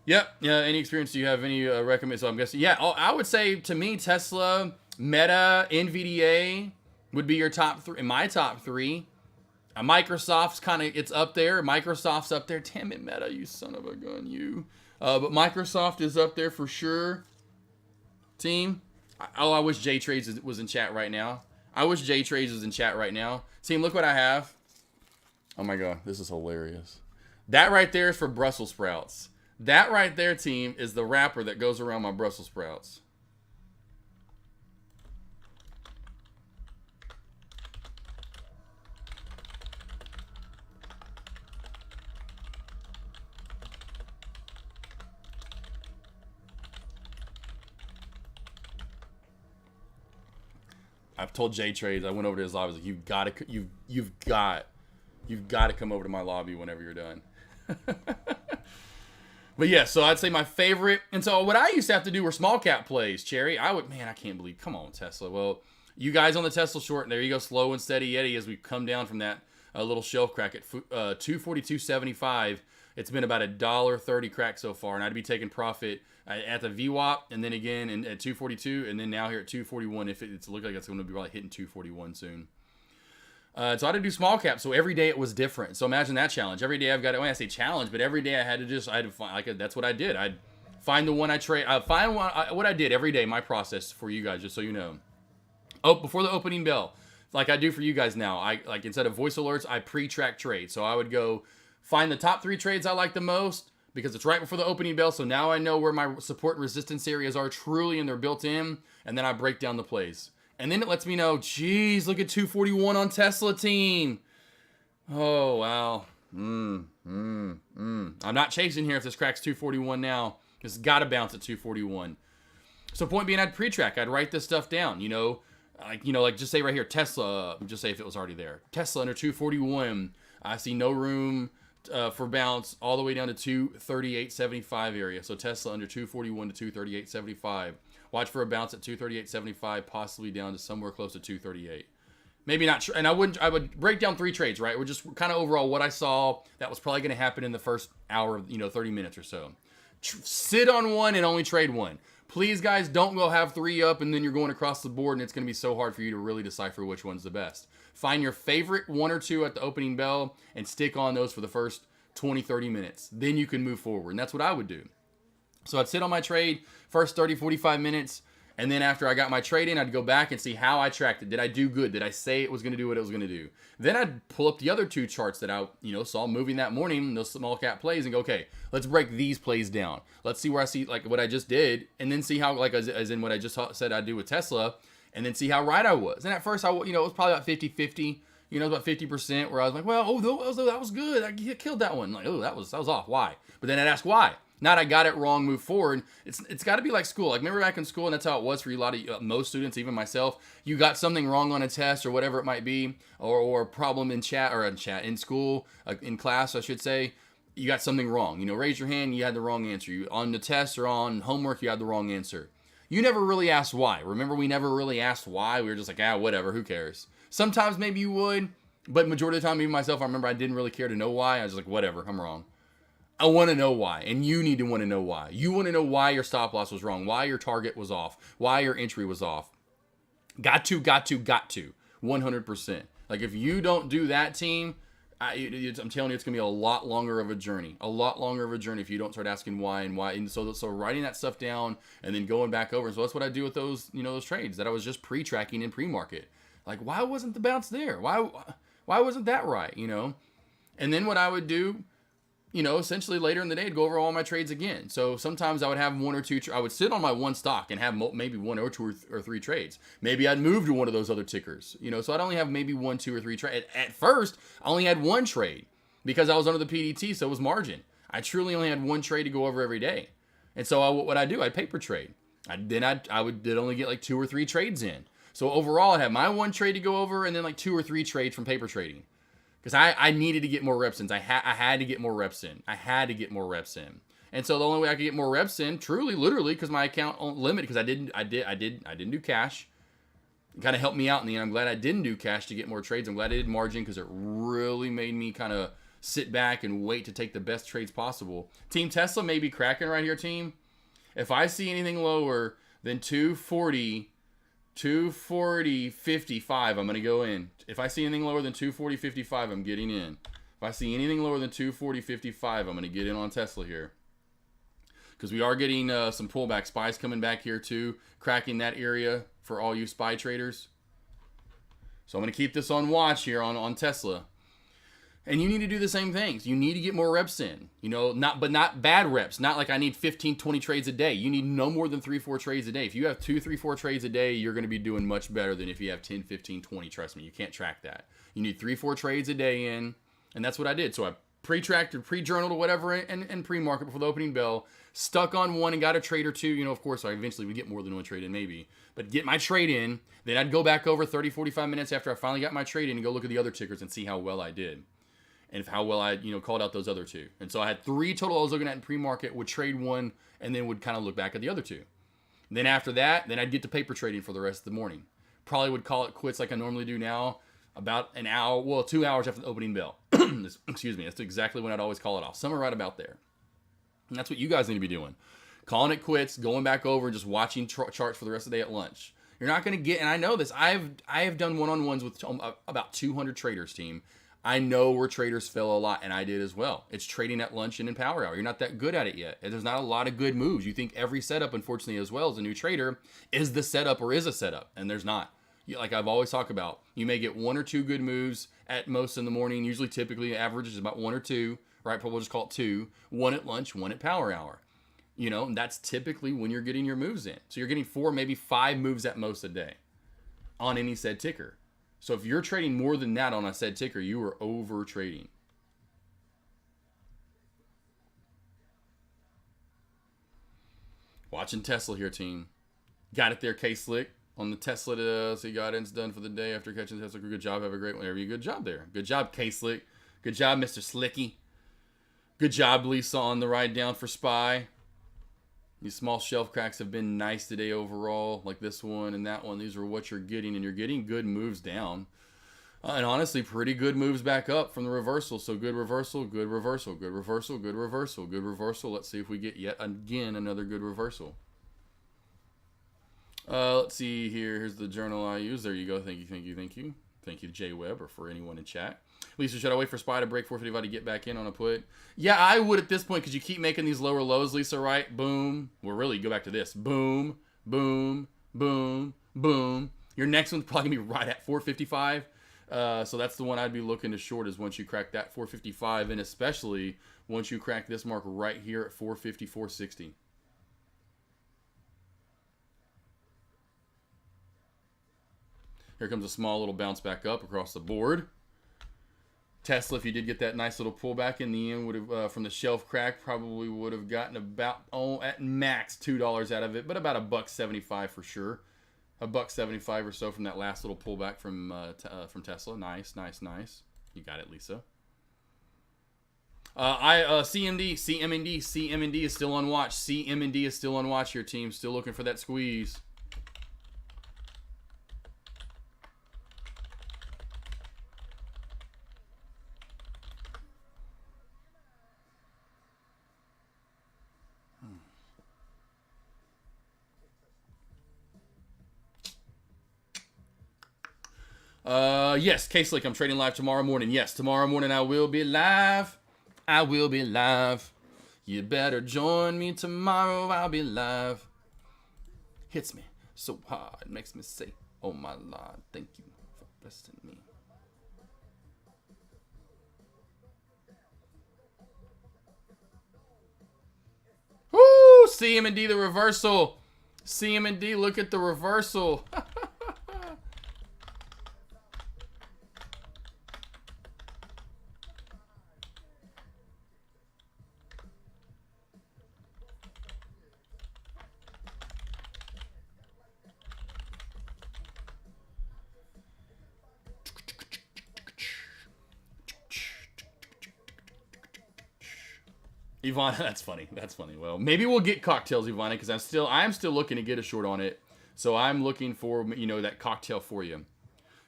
Yep. Yeah. Any experience? Do you have any recommend? So I'm guessing. Yeah. I would say to me, Tesla, Meta, NVDA would be your top 3. My top 3. Microsoft's it's up there. Microsoft's up there. Damn it, Meta, you son of a gun, you. But Microsoft is up there for sure. Team. I wish J Trades was in chat right now. Team, look what I have. Oh my God, this is hilarious. That right there is for Brussels sprouts. That right there, team, is the wrapper that goes around my Brussels sprouts. I've told J Trades, I went over to his lobby, I was like, you've got to come over to my lobby whenever you're done. But yeah, so I'd say my favorite. And so what I used to have to do were small cap plays, Cherry. I can't believe, come on, Tesla. Well, you guys on the Tesla short, and there you go, slow and steady Eddie as we come down from that little shelf crack at 242.75. It's been about $1.30 crack so far, and I'd be taking profit at the VWAP, and then again at 242, and then now here at 241. If it's look like it's going to be probably hitting 241 soon. So I had to do small cap. So every day it was different. So imagine that challenge. Every day I've got, when I say challenge, but every day I had to find, that's what I did. I'd find the one I trade. Find one, what I did every day, my process for you guys, just so you know. Oh, before the opening bell, like I do for you guys now, instead of voice alerts, I pre-track trades. So I would go find the top 3 trades I like the most because it's right before the opening bell. So now I know where my support and resistance areas are truly and they're built in. And then I break down the plays. And then it lets me know, geez, look at 241 on Tesla, team. Oh, wow. I'm not chasing here if this cracks 241 now. It's got to bounce at 241. So point being, I'd pre-track. I'd write this stuff down, like just say right here, Tesla, just say if it was already there. Tesla under 241. I see no room for bounce all the way down to 238.75 area. So Tesla under 241 to 238.75. Watch for a bounce at 238.75, possibly down to somewhere close to 238. Maybe not. And I would break down 3 trades, right? We're just kind of overall what I saw that was probably going to happen in the first hour, 30 minutes or so. Sit on one and only trade one. Please, guys, don't go have 3 up and then you're going across the board and it's going to be so hard for you to really decipher which one's the best. Find your favorite 1 or 2 at the opening bell and stick on those for the first 20, 30 minutes. Then you can move forward. And that's what I would do. So I'd sit on my trade first 30, 45 minutes. And then after I got my trade in, I'd go back and see how I tracked it. Did I do good? Did I say it was going to do what it was going to do? Then I'd pull up the other 2 charts that I, saw moving that morning, those small cap plays, and go, okay, let's break these plays down. Let's see where I see like what I just did, and then see how, like as in what I just said I'd do with Tesla, and then see how right I was. And at first, it was probably about 50-50. You know, about 50% where I was like, well, that was good. I killed that one. Like, oh, that was off. Why? But then I'd ask why. Not I got it wrong, move forward. It's got to be like school. Like, remember back in school, and that's how it was for a lot of most students, even myself. You got something wrong on a test or whatever it might be, or a problem in school, in class, I should say. You got something wrong. You know, raise your hand. You had the wrong answer. You on the test or on homework, you had the wrong answer. You never really asked why. Remember, we never really asked why. We were just like, whatever, who cares? Sometimes maybe you would, but majority of the time, even myself, I remember I didn't really care to know why. I was like, whatever, I'm wrong. I want to know why, and you need to want to know why. You want to know why your stop loss was wrong, why your target was off, why your entry was off. Got to. 100%. Like, if you don't do that, team, I'm telling you, it's going to be a lot longer of a journey. A lot longer of a journey if you don't start asking why and why. And so writing that stuff down and then going back over. So that's what I do with those, those trades that I was just pre-tracking in pre-market. Like, why wasn't the bounce there? Why wasn't that right, And then what I would do, essentially later in the day, I'd go over all my trades again. So sometimes I would have one or two, I would sit on my one stock and have maybe one or two or three trades. Maybe I'd move to one of those other tickers, so I'd only have maybe 1, 2, or 3 trades. At first, I only had one trade because I was under the PDT, so it was margin. I truly only had one trade to go over every day. And so what I do, I'd paper trade. I would only get like 2 or 3 trades in. So overall, I'd have my one trade to go over and then like 2 or 3 trades from paper trading. Because I needed to get more reps in. I had to get more reps in. And so the only way I could get more reps in, truly, literally, because my account limited, because I didn't do cash. It kind of helped me out in the end. I'm glad I didn't do cash to get more trades. I'm glad I did margin because it really made me kind of sit back and wait to take the best trades possible. Team Tesla may be cracking right here, team. If I see anything lower than 240.55, I'm going to go in. If I see anything lower than 240.55, I'm getting in. If I see anything lower than 240.55, I'm going to get in on Tesla here. Because we are getting some pullback. SPY's coming back here too, cracking that area for all you SPY traders. So I'm going to keep this on watch here on Tesla. And you need to do the same things. You need to get more reps in, but not bad reps. Not like I need 15, 20 trades a day. You need no more than 3, 4 trades a day. If you have 2, 3, 4 trades a day, you're going to be doing much better than if you have 10, 15, 20. Trust me, you can't track that. You need 3, 4 trades a day in, and that's what I did. So I pre-tracked or pre-journaled or whatever and pre-market before the opening bell, stuck on one and got a trade or two. Of course, I eventually would get more than one trade in maybe, but get my trade in. Then I'd go back over 30, 45 minutes after I finally got my trade in and go look at the other tickers and see how well I did. And how well I, called out those other 2. And so I had 3 total I was looking at in pre-market, would trade one, and then would kind of look back at the other 2. And then after that, then I'd get to paper trading for the rest of the morning. Probably would call it quits like I normally do now, about an hour, 2 hours after the opening bell. Excuse me, that's exactly when I'd always call it off. Somewhere right about there. And that's what you guys need to be doing. Calling it quits, going back over, and just watching charts for the rest of the day at lunch. You're not going to get, and I know this, I have done one-on-ones with about 200 traders, team. I know where traders fail a lot, and I did as well. It's trading at lunch and in power hour. You're not that good at it yet. And there's not a lot of good moves. You think every setup, unfortunately, as well as a new trader, is the setup or is a setup, and there's not. Like I've always talked about, you may get 1 or 2 good moves at most in the morning. Usually, typically, average is about 1 or 2, right? Probably we'll just call it 2. 1 at lunch, 1 at power hour. And that's typically when you're getting your moves in. So you're getting 4, maybe 5 moves at most a day on any said ticker. So if you're trading more than that on a said ticker, you are over trading. Watching Tesla here, team. Got it there, K-Slick. On the Tesla, so you got it. It's done for the day after catching Tesla. Good job. Have a great one. Good job there. Good job, K-Slick. Good job, Mr. Slicky. Good job, Lisa, on the ride down for SPY. These small shelf cracks have been nice today overall, like this one and that one. These are what you're getting, and you're getting good moves down. And honestly, pretty good moves back up from the reversal. So good reversal, good reversal, good reversal, good reversal, good reversal. Let's see if we get yet again another good reversal. Let's see here. Here's the journal I use. There you go. Thank you, thank you, thank you. Thank you to Jay Webb or for anyone in chat. Lisa, should I wait for SPY to break 455 to get back in on a put? Yeah, I would at this point because you keep making these lower lows, Lisa, right? Boom. Well, really, go back to this. Boom, boom, boom, boom. Your next one's probably going to be right at 455. So that's the one I'd be looking to short is once you crack that 455, and especially once you crack this mark right here at 450, 460. Here comes a small little bounce back up across the board. Tesla, if you did get that nice little pullback in the end, would have from the shelf crack, probably would have gotten about at max $2 out of it, but about $1.75 for sure. $1.75 or so from that last little pullback from Tesla. Nice. You got it, Lisa. CMD is still on watch. CMD is still on watch here, team. Still looking for that squeeze. Yes, K-Slick, I'm trading live tomorrow morning. Yes, tomorrow morning I will be live. I will be live. You better join me tomorrow. I'll be live. Hits me so hard, makes me say, oh my Lord, thank you for blessing me. Woo! CM&D, the reversal. CM&D, look at the reversal. Ivana, that's funny. That's funny. Well, maybe we'll get cocktails, Ivana, because I'm still looking to get a short on it. So I'm looking for, that cocktail for you.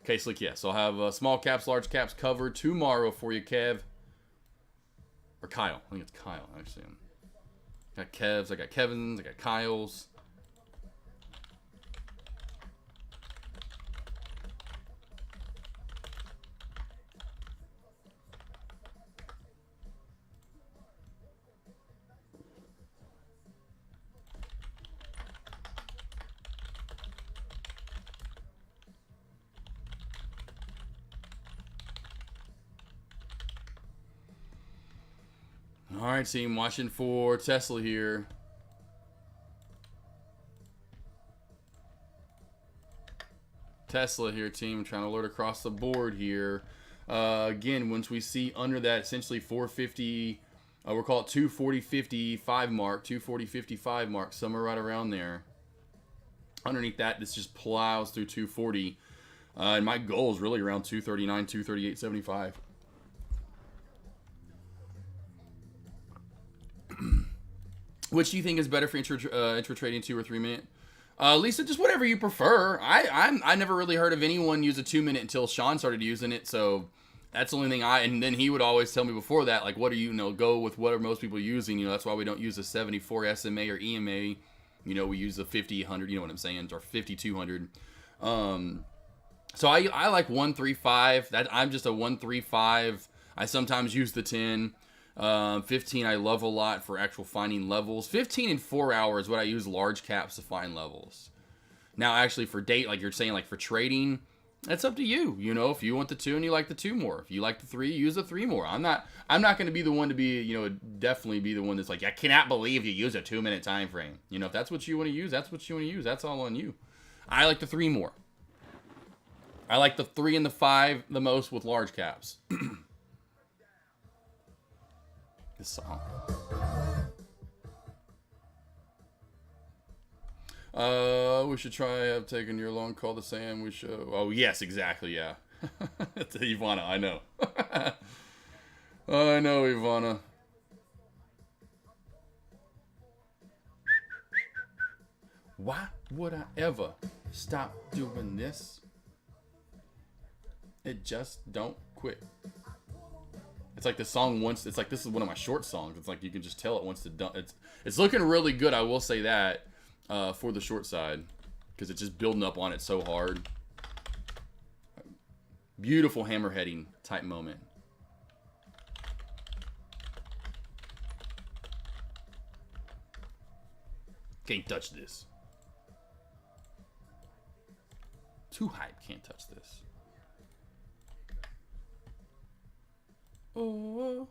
Okay, Slick, yes. I'll have small caps, large caps covered tomorrow for you, Kev. Or Kyle. I think it's Kyle, actually. I got Kevs, I got Kevins, I got Kyles. All right, team, watching for Tesla here. Tesla here, team, trying to alert across the board here. Again, once we see under that essentially 450, we'll call it 240.55 mark, 240.55 mark, somewhere right around there. Underneath that, this just plows through 240. And my goal is really around 239, 238.75. Which do you think is better for intra trading, 2 or 3 minute? Lisa, just whatever you prefer. I never really heard of anyone use a 2 minute until Sean started using it, so that's the only thing and then he would always tell me before that, like, what do you go with what are most people using? That's why we don't use a 74 SMA or EMA. We use a 50, 100, you know what I'm saying, or 50, 200. So I like 135. I'm just a 135. I sometimes use the 10. 15 I love a lot for actual finding levels. 15 and 4 hours what I use large caps to find levels. Now actually for like you're saying, like for trading, that's up to you. If you want the 2 and you like the 2 more. If you like the 3, use the 3 more. I'm not going to be the one to be, definitely be the one that's like, I cannot believe you use a 2 minute time frame. If that's what you want to use, that's what you want to use. That's all on you. I like the 3 more. I like the 3 and the 5 the most with large caps. This song. We should try taking your long call to Sam. We should. Oh, yes, exactly, yeah. It's Ivana, I know. I know, Ivana. Why would I ever stop doing this? It just don't quit. It's like the song wants. It's like this is one of my short songs. It's like you can just tell it wants to dump. It's looking really good. I will say that for the short side because it's just building up on it so hard. Beautiful hammerheading type moment. Can't touch this. Too hype. Can't touch this. Oh,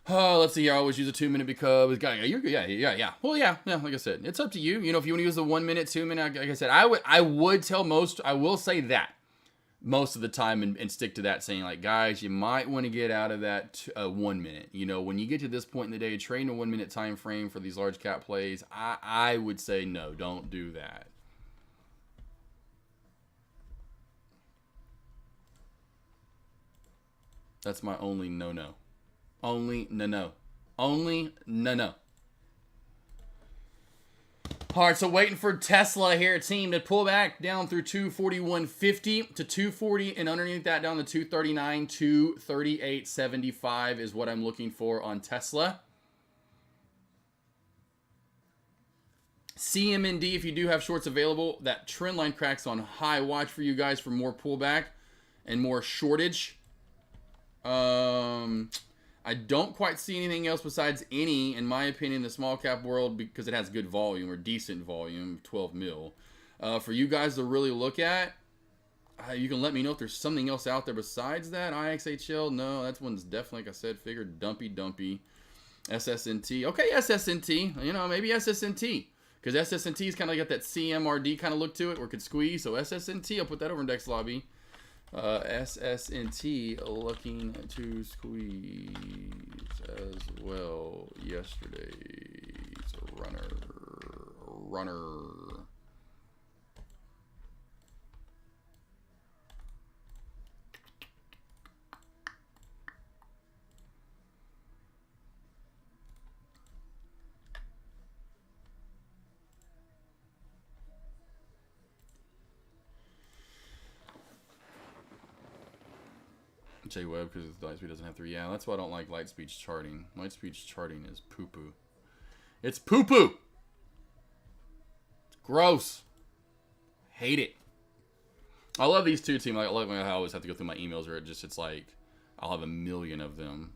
let's see here. I always use a 2 minute because yeah. Well, yeah. Like I said, it's up to you. If you want to use the 1 minute, 2 minute, like I said, I will say that most of the time and stick to that, saying like, guys, you might want to get out of that 1 minute. You know, when you get to this point in the day, train a 1 minute time frame for these large cap plays. I would say no, don't do that. That's my only no. Only no. Only no. All right, so waiting for Tesla here, team, to pull back down through 241.50 to 240, and underneath that down to 239, 238.75 is what I'm looking for on Tesla. CMND, if you do have shorts available, that trend line cracks on high. Watch for you guys for more pullback and more shortage. I don't quite see anything else besides any, in my opinion, in the small cap world, because it has good volume or decent volume, 12 mil. For you guys to really look at, you can let me know if there's something else out there besides that. IXHL, no, that one's definitely, like I said, figured dumpy. SSNT, okay, SSNT, you know, maybe SSNT, because SSNT's kind of got that CMRD kind of look to it, where it could squeeze. So SSNT, I'll put that over in Dex Lobby. SSNT looking to squeeze as well yesterday's runner. J-Web, because Lightspeed doesn't have 3. Yeah, that's why I don't like Lightspeed's charting. Lightspeed's charting is poo-poo. It's poo-poo! It's gross. Hate it. I love these two teams. I love when I always have to go through my emails, or it's like, I'll have a million of them.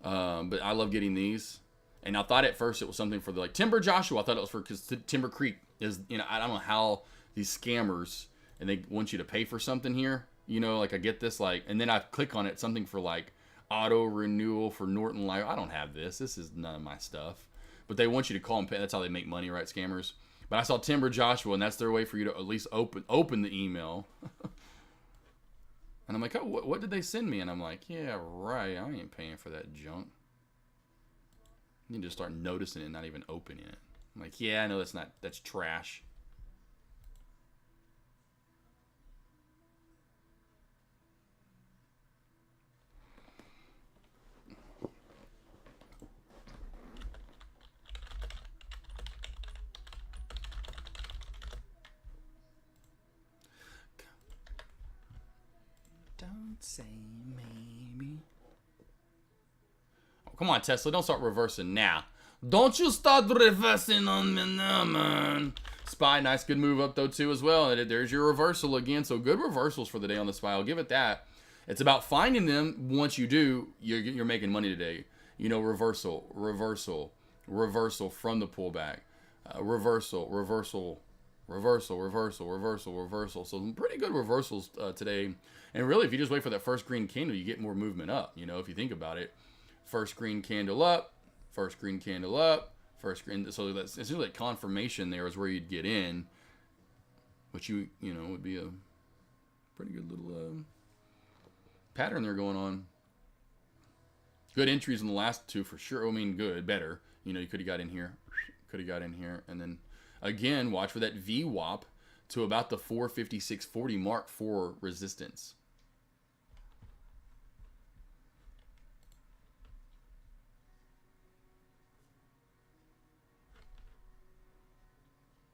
But I love getting these. And I thought at first it was something for the, like, Timber Joshua. I thought it was for, because Timber Creek is, you know, I don't know how these scammers, and they want you to pay for something here. You know, like I get this, like, and then I click on it, something for like auto renewal for Norton Life. I don't have this. This is none of my stuff. But they want you to call and pay. That's how they make money, right, scammers? But I saw Timber Joshua, and that's their way for you to at least open the email. And I'm like, oh, what did they send me? And I'm like, yeah, right. I ain't paying for that junk. You need to start noticing it and not even opening it. I'm like, yeah, I know that's trash. Don't say maybe. Oh, come on, Tesla. Don't start reversing now. Don't you start reversing on me now, man. SPY, nice good move up, though, too, as well. And there's your reversal again. So good reversals for the day on the SPY. I'll give it that. It's about finding them. Once you do, you're making money today. You know, reversal from the pullback. Reversal. So some pretty good reversals today. And really, if you just wait for that first green candle, you get more movement up. You know, if you think about it, first green candle up, first green candle up, first green. So that's it's like confirmation. There is where you'd get in, which you know would be a pretty good little pattern there going on. Good entries in the last two for sure. I mean, better. You know, you could have got in here, and then again, watch for that VWAP to about the 456.40 mark for resistance.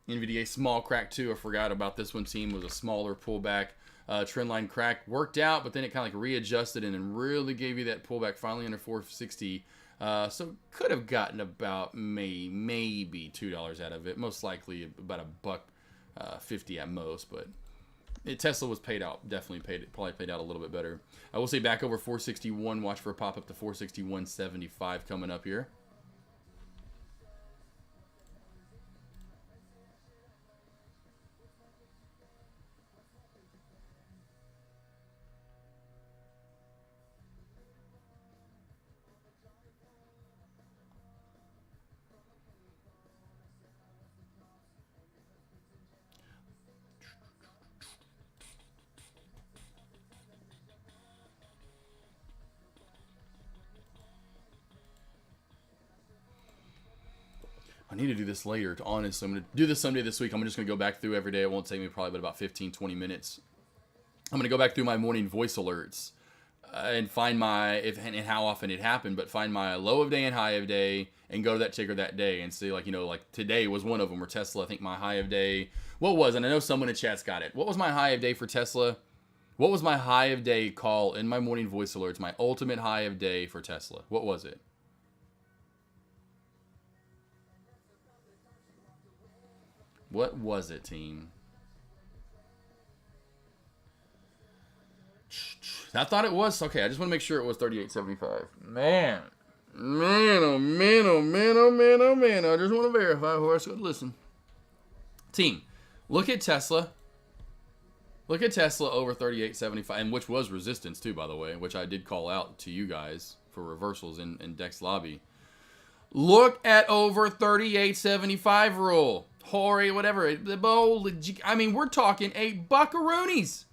NVDA small crack too. I forgot about this one. Team was a smaller pullback. Trend line crack worked out, but then it kind of like readjusted and then really gave you that pullback finally under 460. So could have gotten about maybe $2 out of it. Most likely about $1.50 at most, but Tesla was paid out. Probably paid out a little bit better. I will say back over 461. Watch for a pop up to 461.75 coming up here. I need to do this later, honestly. I'm going to do this someday this week. I'm just going to go back through every day. It won't take me probably but about 15, 20 minutes. I'm going to go back through my morning voice alerts and find my, and how often it happened, but find my low of day and high of day and go to that ticker that day and see, like, you know, like today was one of them where Tesla, I think my high of day, what was, and I know someone in chat's got it. What was my high of day for Tesla? What was my high of day call in my morning voice alerts, my ultimate high of day for Tesla? What was it? What was it, team? I thought it was. Okay, I just want to make sure it was 38.75. Man. Man, oh man, oh man, oh man, oh man. I just want to verify before I go listen. Team, look at Tesla. Look at Tesla over 38.75, and which was resistance too, by the way, which I did call out to you guys for reversals in Dex Lobby. Look at over 38.75 rule. Hori, whatever. The bowl. I mean, we're talking $8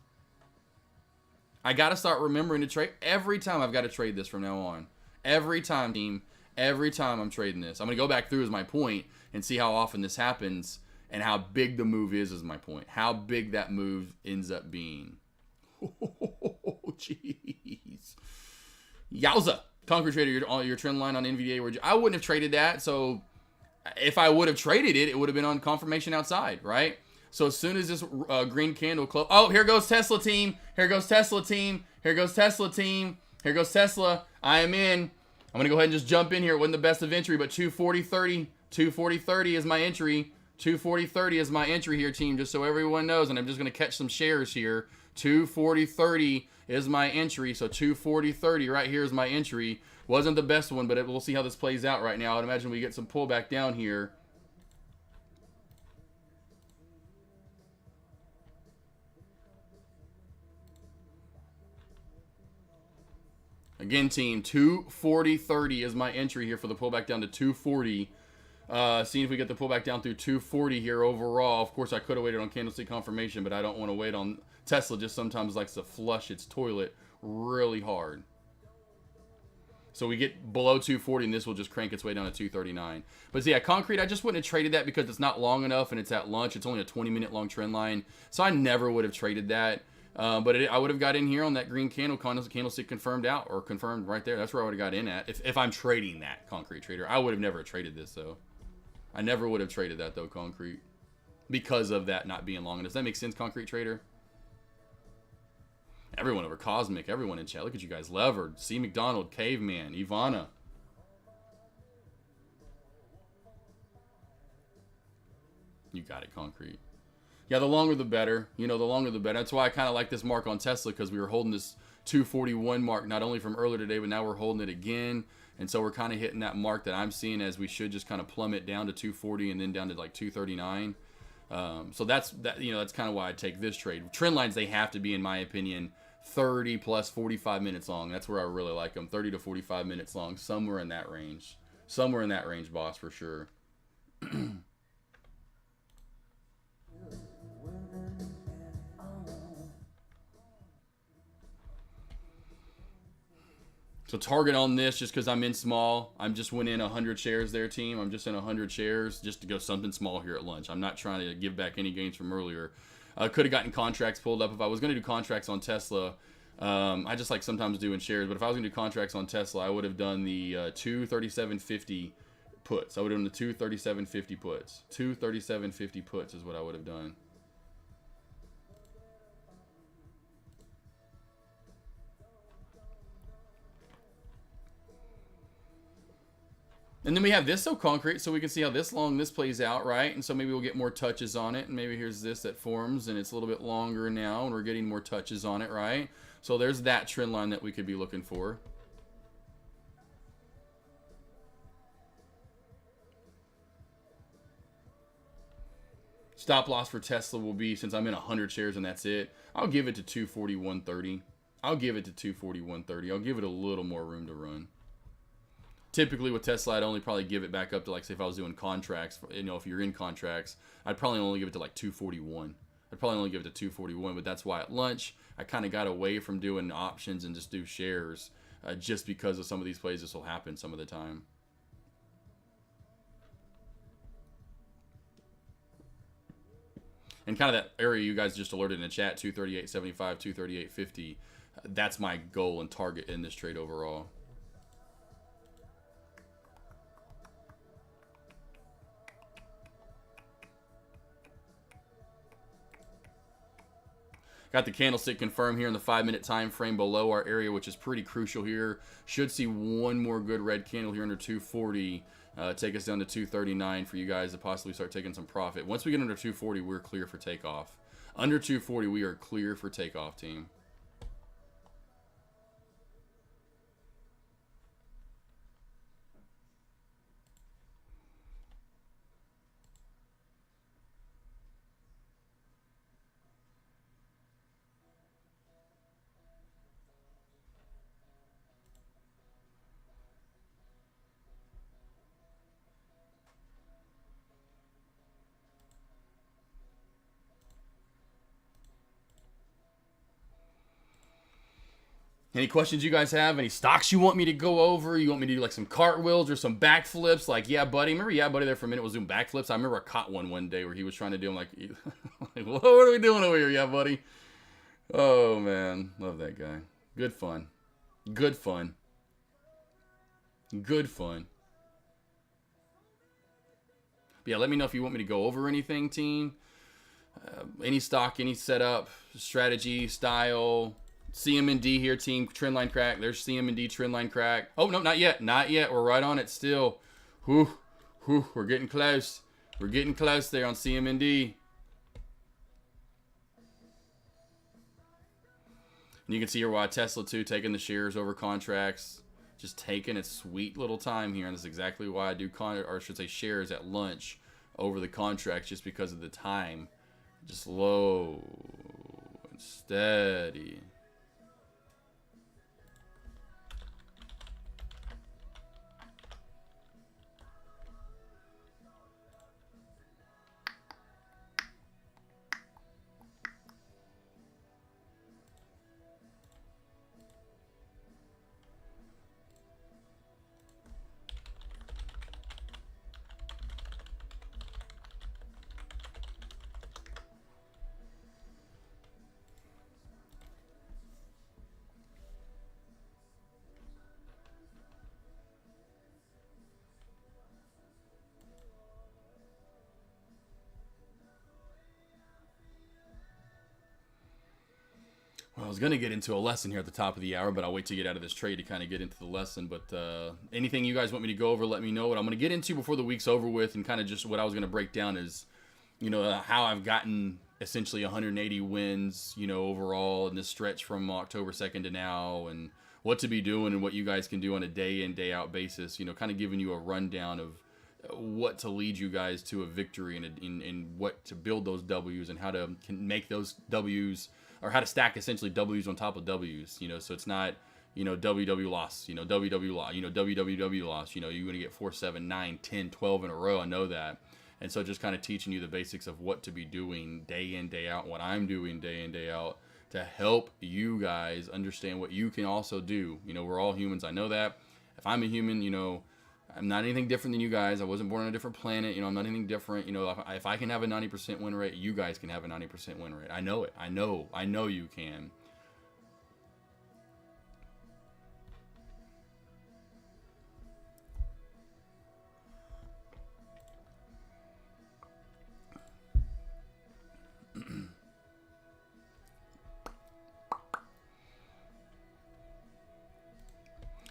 I got to start remembering to trade. Every time I've got to trade this from now on. Every time, team. Every time I'm trading this. I'm going to go back through as my point and see how often this happens and how big the move is my point. How big that move ends up being. Oh, jeez. Yowza. Concrete Trader, your trend line on NVDA. I wouldn't have traded that, so if I would have traded it, it would have been on confirmation outside, right? So as soon as this green candle close, oh, here goes Tesla team. Here goes Tesla team. Here goes Tesla team. Here goes Tesla. I am in. I'm going to go ahead and just jump in here. It wasn't the best of entry, but 240.30. 240.30 is my entry. 240.30 is my entry here, team, just so everyone knows. And I'm just going to catch some shares here. 240.30 is my entry. So 240.30 right here is my entry. Wasn't the best one, but we'll see how this plays out right now. I'd imagine we get some pullback down here. Again, team, 240.30 is my entry here for the pullback down to 240. Seeing if we get the pullback down through 240 here overall. Of course, I could have waited on candlestick confirmation, but I don't want to wait on Tesla. Just sometimes likes to flush its toilet really hard. So we get below 240, and this will just crank its way down to 239. But yeah, concrete, I just wouldn't have traded that because it's not long enough, and it's at lunch. It's only a 20-minute long trend line. So I never would have traded that. But I would have got in here on that green candlestick confirmed out, or confirmed right there. That's where I would have got in at. If I'm trading that, Concrete Trader. I would have never traded this, though. I never would have traded that, though, Concrete. Because of that not being long. Does that make sense, Concrete Trader? Everyone over Cosmic, everyone in chat. Look at you guys. Levered, C. McDonald, Caveman, Ivana. You got it, Concrete. Yeah, the longer the better. You know, the longer the better. That's why I kind of like this mark on Tesla, because we were holding this 241 mark not only from earlier today, but now we're holding it again. And so we're kind of hitting that mark that I'm seeing as we should just kind of plummet down to 240 and then down to like 239. So that's kind of why I take this trade. Trend lines, they have to be, in my opinion, 30 plus 45 minutes long. That's where I really like them. 30 to 45 minutes long, somewhere in that range. Somewhere in that range, boss, for sure. So target on this, just because I'm in small. I'm just went in 100 shares there, team. I'm just in 100 shares just to go something small here at lunch. I'm not trying to give back any gains from earlier. I could have gotten contracts pulled up. If I was going to do contracts on Tesla, I just like sometimes doing shares. But if I was going to do contracts on Tesla, I would have done the 237.50 puts. I would have done the 237.50 puts. 237.50 puts is what I would have done. And then we have this so concrete, so we can see how this plays out, right? And so maybe we'll get more touches on it. And maybe here's this that forms, and it's a little bit longer now, and we're getting more touches on it, right? So there's that trend line that we could be looking for. Stop loss for Tesla will be, since I'm in 100 shares and that's it, I'll give it to 241.30. I'll give it to 241.30. I'll give it a little more room to run. Typically with Tesla, I'd only probably give it back up to, like, say if I was doing contracts, you know, if you're in contracts, I'd probably only give it to like 241. I'd probably only give it to 241, but that's why at lunch, I kind of got away from doing options and just do shares, just because of some of these plays this will happen some of the time. And kind of that area you guys just alerted in the chat, 238.75, 238.50. That's my goal and target in this trade overall. Got the candlestick confirmed here in the 5-minute time frame below our area, which is pretty crucial here. Should see one more good red candle here under 240. Take us down to 239 for you guys to possibly start taking some profit. Once we get under 240, we're clear for takeoff. Under 240, we are clear for takeoff, team. Any questions you guys have? Any stocks you want me to go over? You want me to do like some cartwheels or some backflips? Like, yeah, buddy. Remember, yeah, buddy there for a minute was doing backflips. I remember I caught one day where he was trying to do them like, like, what are we doing over here? Yeah, buddy. Oh, man. Love that guy. Good fun. Good fun. Good fun. But yeah, let me know if you want me to go over anything, team. Any stock, any setup, strategy, style. CM&D here, team. Trend line crack. There's CM&D trend line crack. Oh, no, not yet. Not yet. We're right on it still. Whew. Whew. We're getting close. We're getting close there on CM&D. And you can see here why Tesla, too, taking the shares over contracts. Just taking its sweet little time here. And that's exactly why I do, shares at lunch over the contracts, just because of the time. Just low and steady. Well, I was going to get into a lesson here at the top of the hour, but I'll wait to get out of this trade to kind of get into the lesson. But anything you guys want me to go over, let me know. What I'm going to get into before the week's over with, and kind of just what I was going to break down is, you know, how I've gotten essentially 180 wins, you know, overall in this stretch from October 2nd to now, and what to be doing and what you guys can do on a day in, day out basis. You know, kind of giving you a rundown of what to lead you guys to a victory and what to build those W's and how to make those W's, or how to stack essentially W's on top of W's, you know, so it's not, you know, WW loss, you know, WW loss, you know, WWW loss, you know, you're going to get 4, 7, 9, 10, 12 in a row. I know that. And so just kind of teaching you the basics of what to be doing day in, day out, what I'm doing day in, day out to help you guys understand what you can also do. You know, we're all humans. I know that. If I'm a human, you know, I'm not anything different than you guys. I wasn't born on a different planet. You know, I'm not anything different. You know, if I can have a 90% win rate, you guys can have a 90% win rate. I know it. I know you can.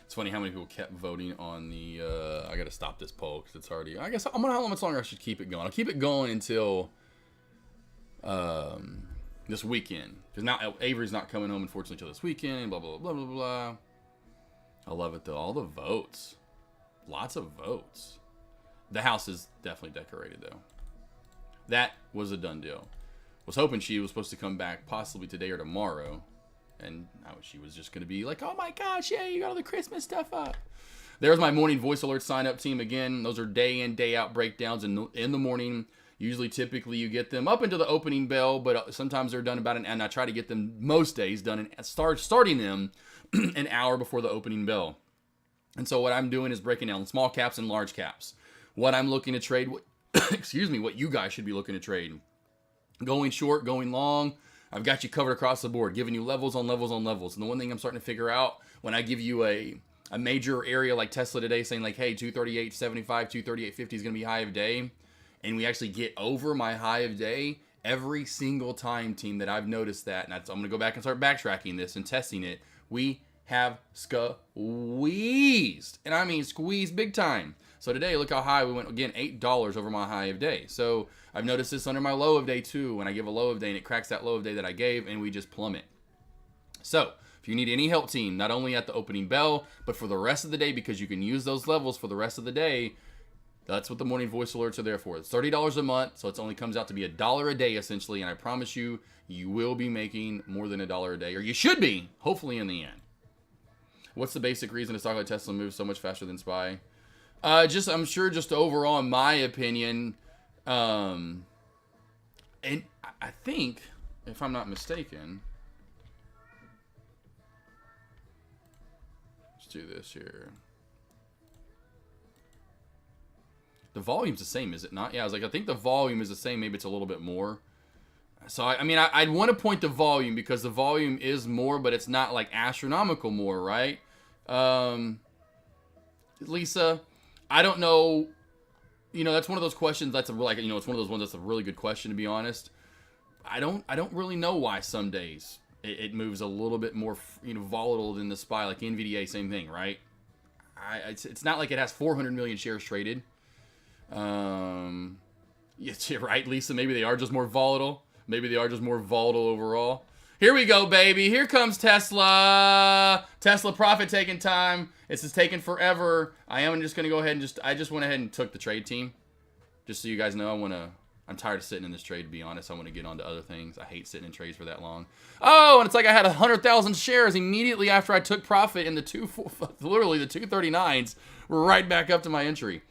It's funny how many people kept voting on the, I got to stop this poll because it's already, I guess, I'm going to, how much longer I should keep it going. I'll keep it going until this weekend. Because now Avery's not coming home, unfortunately, until this weekend, blah, blah, blah, blah, blah. I love it, though. All the votes. Lots of votes. The house is definitely decorated, though. That was a done deal. Was hoping she was supposed to come back possibly today or tomorrow. And she was just going to be like, oh my gosh, yeah, you got all the Christmas stuff up. There's my morning voice alert sign up team again. Those are day in, day out breakdowns in the morning. Usually, typically, you get them up until the opening bell, but sometimes they're done about and I try to get them most days done and starting them an hour before the opening bell. And so what I'm doing is breaking down small caps and large caps. What I'm looking to trade, excuse me, what you guys should be looking to trade. Going short, going long. I've got you covered across the board, giving you levels on levels on levels. And the one thing I'm starting to figure out when I give you a major area like Tesla today saying like, hey, 238.75, 238.50 is going to be high of day, and we actually get over my high of day, every single time, team, that I've noticed that, and I'm going to go back and start backtracking this and testing it, we have squeezed. And I mean squeezed big time. So today, look how high we went. Again, $8 over my high of day. So I've noticed this under my low of day too, when I give a low of day and it cracks that low of day that I gave, and we just plummet. So if you need any help, team, not only at the opening bell, but for the rest of the day, because you can use those levels for the rest of the day, that's what the morning voice alerts are there for. It's $30 a month, so it only comes out to be $1 a day, essentially, and I promise you, you will be making more than $1 a day, or you should be, hopefully in the end. What's the basic reason a stock like Tesla moves so much faster than SPY? I'm sure just overall, in my opinion, and I think, if I'm not mistaken, let's do this here. The volume's the same, is it not? Yeah, I was like, I think the volume is the same. Maybe it's a little bit more. So, I mean, I'd want to point to volume because the volume is more, but it's not like astronomical more, right? Lisa, I don't know. You know, that's one of those questions that's it's one of those ones that's a really good question, to be honest. I don't really know why some days it moves a little bit more, volatile than the SPY, like NVDA, same thing, right? It's not like it has 400 million shares traded. Yeah, right, Lisa, maybe they are just more volatile. Maybe they are just more volatile overall. Here we go, baby. Here comes Tesla. Tesla profit taking time. This is taking forever. I am just going to go ahead and I just went ahead and took the trade, team. Just so you guys know, I'm tired of sitting in this trade, to be honest. I want to get on to other things. I hate sitting in trades for that long. Oh, and it's like I had 100,000 shares immediately after I took profit in literally the 239s right back up to my entry.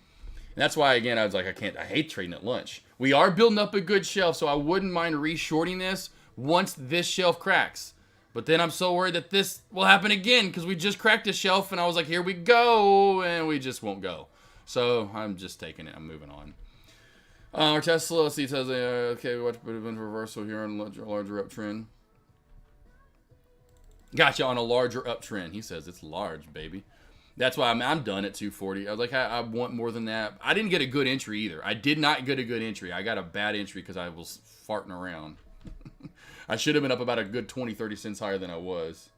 And that's why, again, I was like, I hate trading at lunch. We are building up a good shelf, so I wouldn't mind reshorting this once this shelf cracks. But then I'm so worried that this will happen again because we just cracked a shelf, and I was like, here we go, and we just won't go. So I'm just taking it. I'm moving on. Our Tesla, let's see, it says, okay, watch a bit of a reversal here on a larger uptrend. Gotcha, on a larger uptrend. He says it's large, baby. That's why I'm done at 240. I was like, I want more than that. I didn't get a good entry either. I did not get a good entry. I got a bad entry because I was farting around. I should have been up about a good 20, 30 cents higher than I was.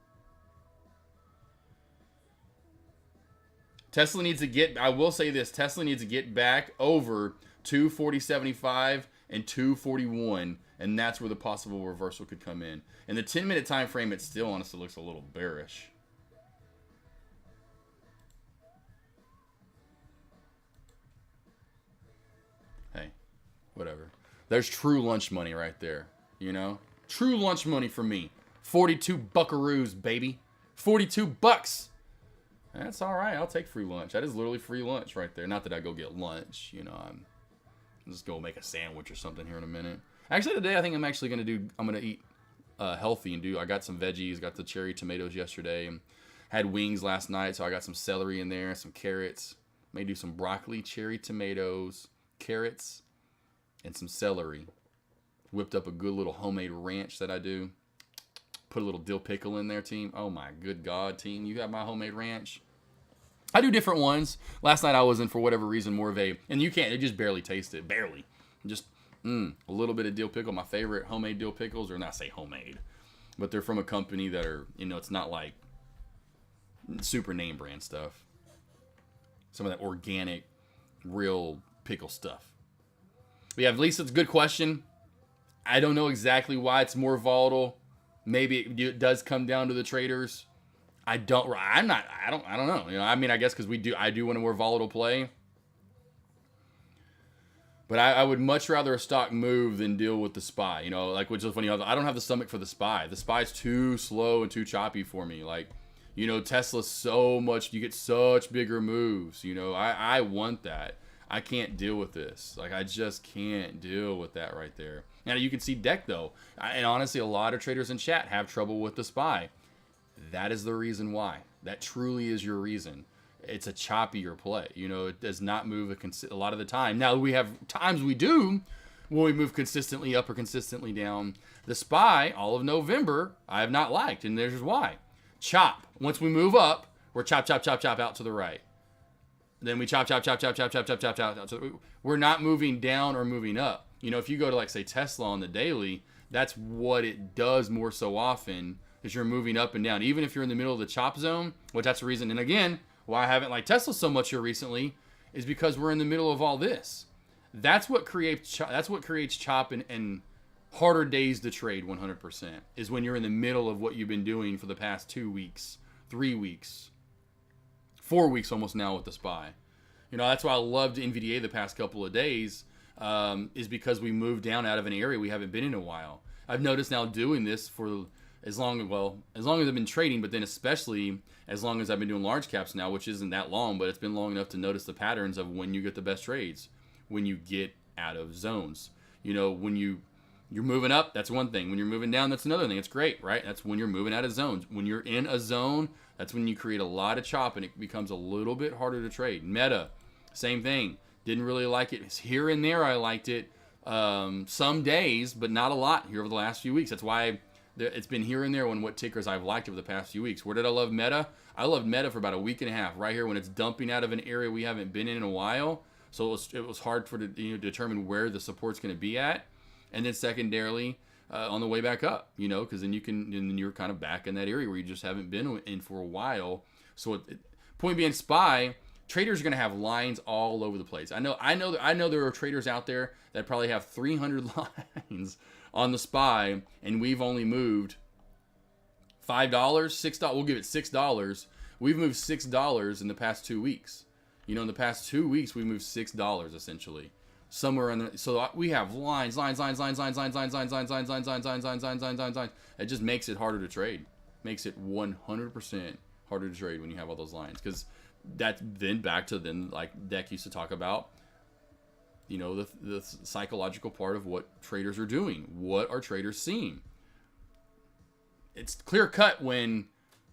Tesla needs to get, I will say this, Tesla needs to get back over 240.75 and 241, and that's where the possible reversal could come in. In the 10-minute time frame, it still honestly looks a little bearish. Hey, whatever. There's true lunch money right there, True lunch money for me. 42 buckaroos, baby. 42 bucks. That's all right. I'll take free lunch. That is literally free lunch right there. Not that I go get lunch, I'm just go make a sandwich or something here in a minute. Actually, today I think I'm actually going to eat healthy and I got some veggies, got the cherry tomatoes yesterday, and had wings last night, so I got some celery in there, some carrots. May do some broccoli, cherry tomatoes, carrots, and some celery. Whipped up a good little homemade ranch that I do. Put a little dill pickle in there, team. Oh my good God, team. You got my homemade ranch? I do different ones. Last night I was in, for whatever reason, more of and you can't, it just barely taste it. Barely. Just, a little bit of dill pickle. My favorite homemade dill pickles, or not say homemade, but they're from a company that are, it's not like super name brand stuff. Some of that organic, real pickle stuff. But yeah, Lisa, it's a good question. I don't know exactly why it's more volatile. Maybe it does come down to the traders. I don't know. I guess because I do want a more volatile play. But I would much rather a stock move than deal with the SPY. Which is funny. I don't have the stomach for the SPY. The SPY's too slow and too choppy for me. Tesla's so much, you get such bigger moves. I want that. I can't deal with this. I just can't deal with that right there. Now, you can see deck, though. And honestly, a lot of traders in chat have trouble with the SPY. That is the reason why. That truly is your reason. It's a choppier play. It does not move a lot of the time. Now, we have times we do, Will we move consistently up or consistently down? The SPY, all of November, I have not liked, and there's why. Chop. Once we move up, we're chop, chop, chop, chop out to the right. Then we chop, chop, chop, chop, chop, chop, chop, chop, chop. We're not moving down or moving up. You know, if you go to, like, say, Tesla on the daily, that's what it does more so often, is you're moving up and down. Even if you're in the middle of the chop zone, which that's the reason, and again, why I haven't liked Tesla so much here recently, is because we're in the middle of all this. That's what creates chop and harder days to trade 100%, is when you're in the middle of what you've been doing for the past 2 weeks, 3 weeks, 4 weeks almost now with the SPY. You know, that's why I loved NVDA the past couple of days, is because we moved down out of an area we haven't been in a while. I've noticed now doing this for as long as I've been trading, but then especially as long as I've been doing large caps now, which isn't that long, but it's been long enough to notice the patterns of when you get the best trades, when you get out of zones. You know, when you're moving up, that's one thing. When you're moving down, that's another thing. It's great, right? That's when you're moving out of zones. When you're in a zone, that's when you create a lot of chop and it becomes a little bit harder to trade. Meta, same thing. Didn't really like it. Here and there I liked it some days, but not a lot here over the last few weeks. That's why it's been here and there on what tickers I've liked over the past few weeks. Where did I love Meta? I loved Meta for about a week and a half, right here when it's dumping out of an area we haven't been in a while. So it was hard to determine where the support's going to be at. And then secondarily, on the way back up, you know, because then you're kind of back in that area where you just haven't been in for a while. So point being, SPY, traders are going to have lines all over the place. I know there are traders out there that probably have 300 lines on the SPY, and we've only moved $5, $6. We'll give it $6. We've moved $6 in the past 2 weeks. You know, in the past 2 weeks, we moved $6 essentially. Somewhere in the, so we have lines. It just makes it harder to trade. Makes it 100% harder to trade when you have all those lines, because that's then back to then, like Deck used to talk about, you know, the psychological part of what traders are doing. What are traders seeing? It's clear cut when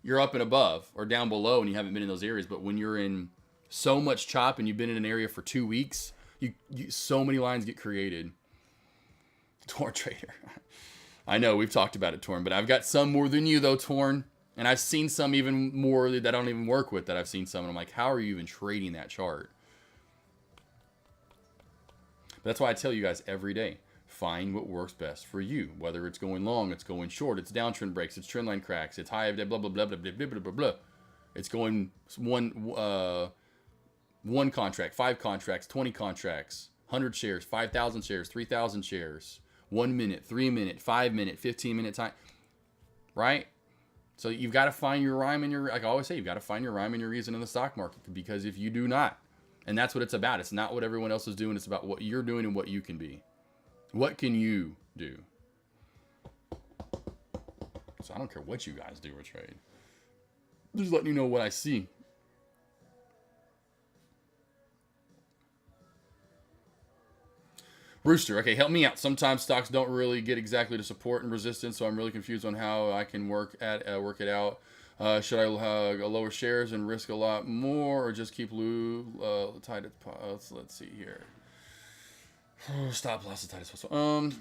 you're up and above or down below and you haven't been in those areas. But when you're in so much chop and you've been in an area for 2 weeks, you so many lines get created. Torn trader. I know we've talked about it, Torn, but I've got some more than you though, Torn. And I've seen some even more that I don't even work with, that I've seen some. And I'm like, how are you even trading that chart? But that's why I tell you guys every day, find what works best for you. Whether it's going long, it's going short, it's downtrend breaks, it's trend line cracks, it's high, blah, blah, blah, blah, blah, blah, blah, blah, blah. It's going one contract, 5 contracts, 20 contracts, 100 shares, 5,000 shares, 3,000 shares, 1 minute, 3 minute, 5 minute, 15 minute time, right? So you've got to find your rhyme and like I always say, you've got to find your rhyme and your reason in the stock market, because if you do not, and that's what it's about. It's not what everyone else is doing. It's about what you're doing and what you can be. What can you do? So I don't care what you guys do or trade. Just letting you know what I see. Rooster, okay, help me out. Sometimes stocks don't really get exactly to support and resistance, so I'm really confused on how I can work it out. Should I lower shares and risk a lot more, or just keep tight? Let's see here. Stop loss as tight as possible.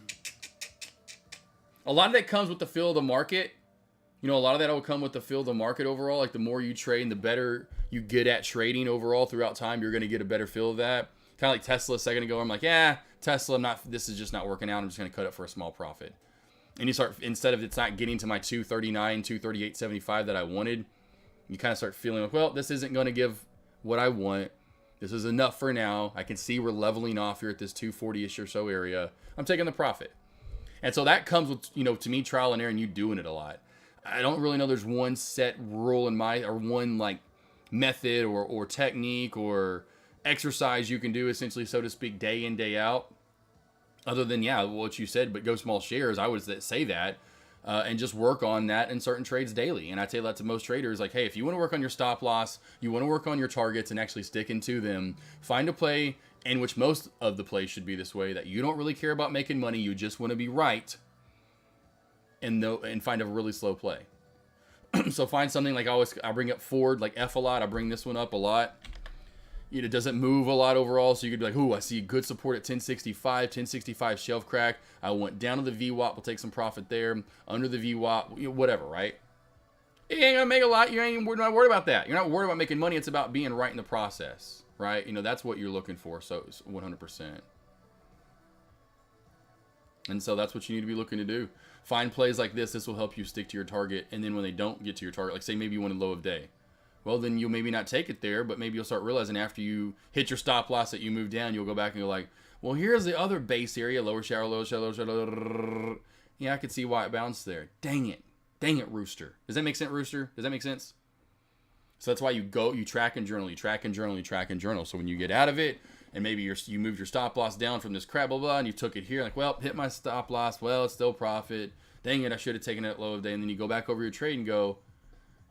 A lot of that comes with the feel of the market. You know, a lot of that will come with the feel of the market overall. Like the more you trade and the better you get at trading overall throughout time, you're going to get a better feel of that. Kind of like Tesla a second ago. I'm like, yeah, Tesla, this is just not working out. I'm just going to cut it for a small profit. And you start, instead of it's not getting to my 239, 238.75 that I wanted, you kind of start feeling like, well, this isn't going to give what I want. This is enough for now. I can see we're leveling off here at this 240-ish or so area. I'm taking the profit. And so that comes with, you know, to me, trial and error and you doing it a lot. I don't really know there's one set rule or one like method or technique or exercise you can do, essentially, so to speak, day in, day out. Other than, yeah, what you said, but go small shares, I would say that, and just work on that in certain trades daily. And I tell that to most traders, like, hey, if you want to work on your stop loss, you want to work on your targets and actually sticking to them, find a play, in which most of the plays should be this way, that you don't really care about making money, you just want to be right, and find a really slow play. So find something like I bring up Ford, like F a lot, I bring this one up a lot. It doesn't move a lot overall, so you could be like, ooh, I see good support at 1065 shelf crack. I went down to the VWAP, we'll take some profit there. Under the VWAP, whatever, right? You ain't gonna make a lot. You ain't not worried about that. You're not worried about making money. It's about being right in the process, right? That's what you're looking for. So it's 100%. And so that's what you need to be looking to do. Find plays like this. This will help you stick to your target. And then when they don't get to your target, like say maybe you want a low of day. Well, then you'll maybe not take it there, but maybe you'll start realizing after you hit your stop loss that you move down, you'll go back and go like, well, here's the other base area, lower shower, lower shower, lower shower. Yeah, I could see why it bounced there. Dang it, Rooster. Does that make sense, Rooster? Does that make sense? So that's why you track and journal, you track and journal, you track and journal. So when you get out of it, and maybe you moved your stop loss down from this crap, blah, blah, and you took it here, like, well, hit my stop loss. Well, it's still profit. Dang it, I should have taken it at low of day. And then you go back over your trade and go,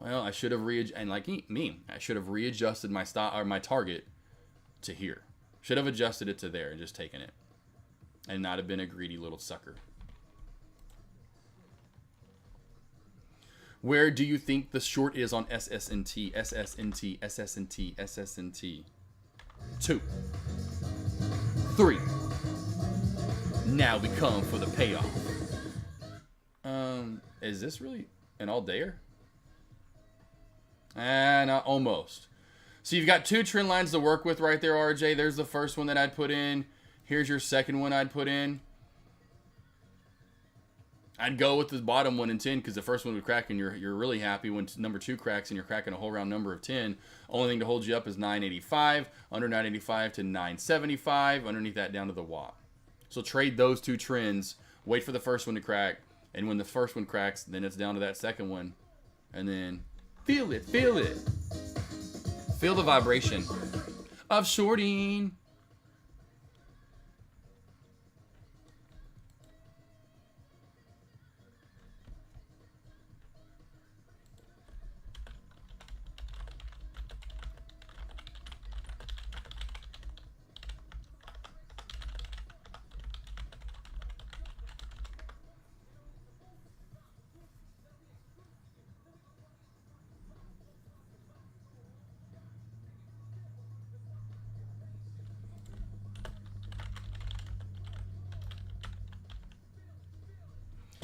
well, I should have I should have readjusted my stop or my target to here. Should have adjusted it to there and just taken it, and not have been a greedy little sucker. Where do you think the short is on SSNT? SSNT, SSNT, SSNT. 2, 3. Now we come for the payoff. Is this really an all-dayer? Not almost. So you've got 2 trend lines to work with right there, RJ. There's the first one that I'd put in. Here's your second one I'd put in. I'd go with the bottom 1 and 10 because the first one would crack and you're really happy when number 2 cracks and you're cracking a whole round number of 10. Only thing to hold you up is 985, under 985 to 975, underneath that down to the WAP. So trade those 2 trends, wait for the first one to crack, and when the first one cracks, then it's down to that second one, and then feel it. Feel the vibration of shorting.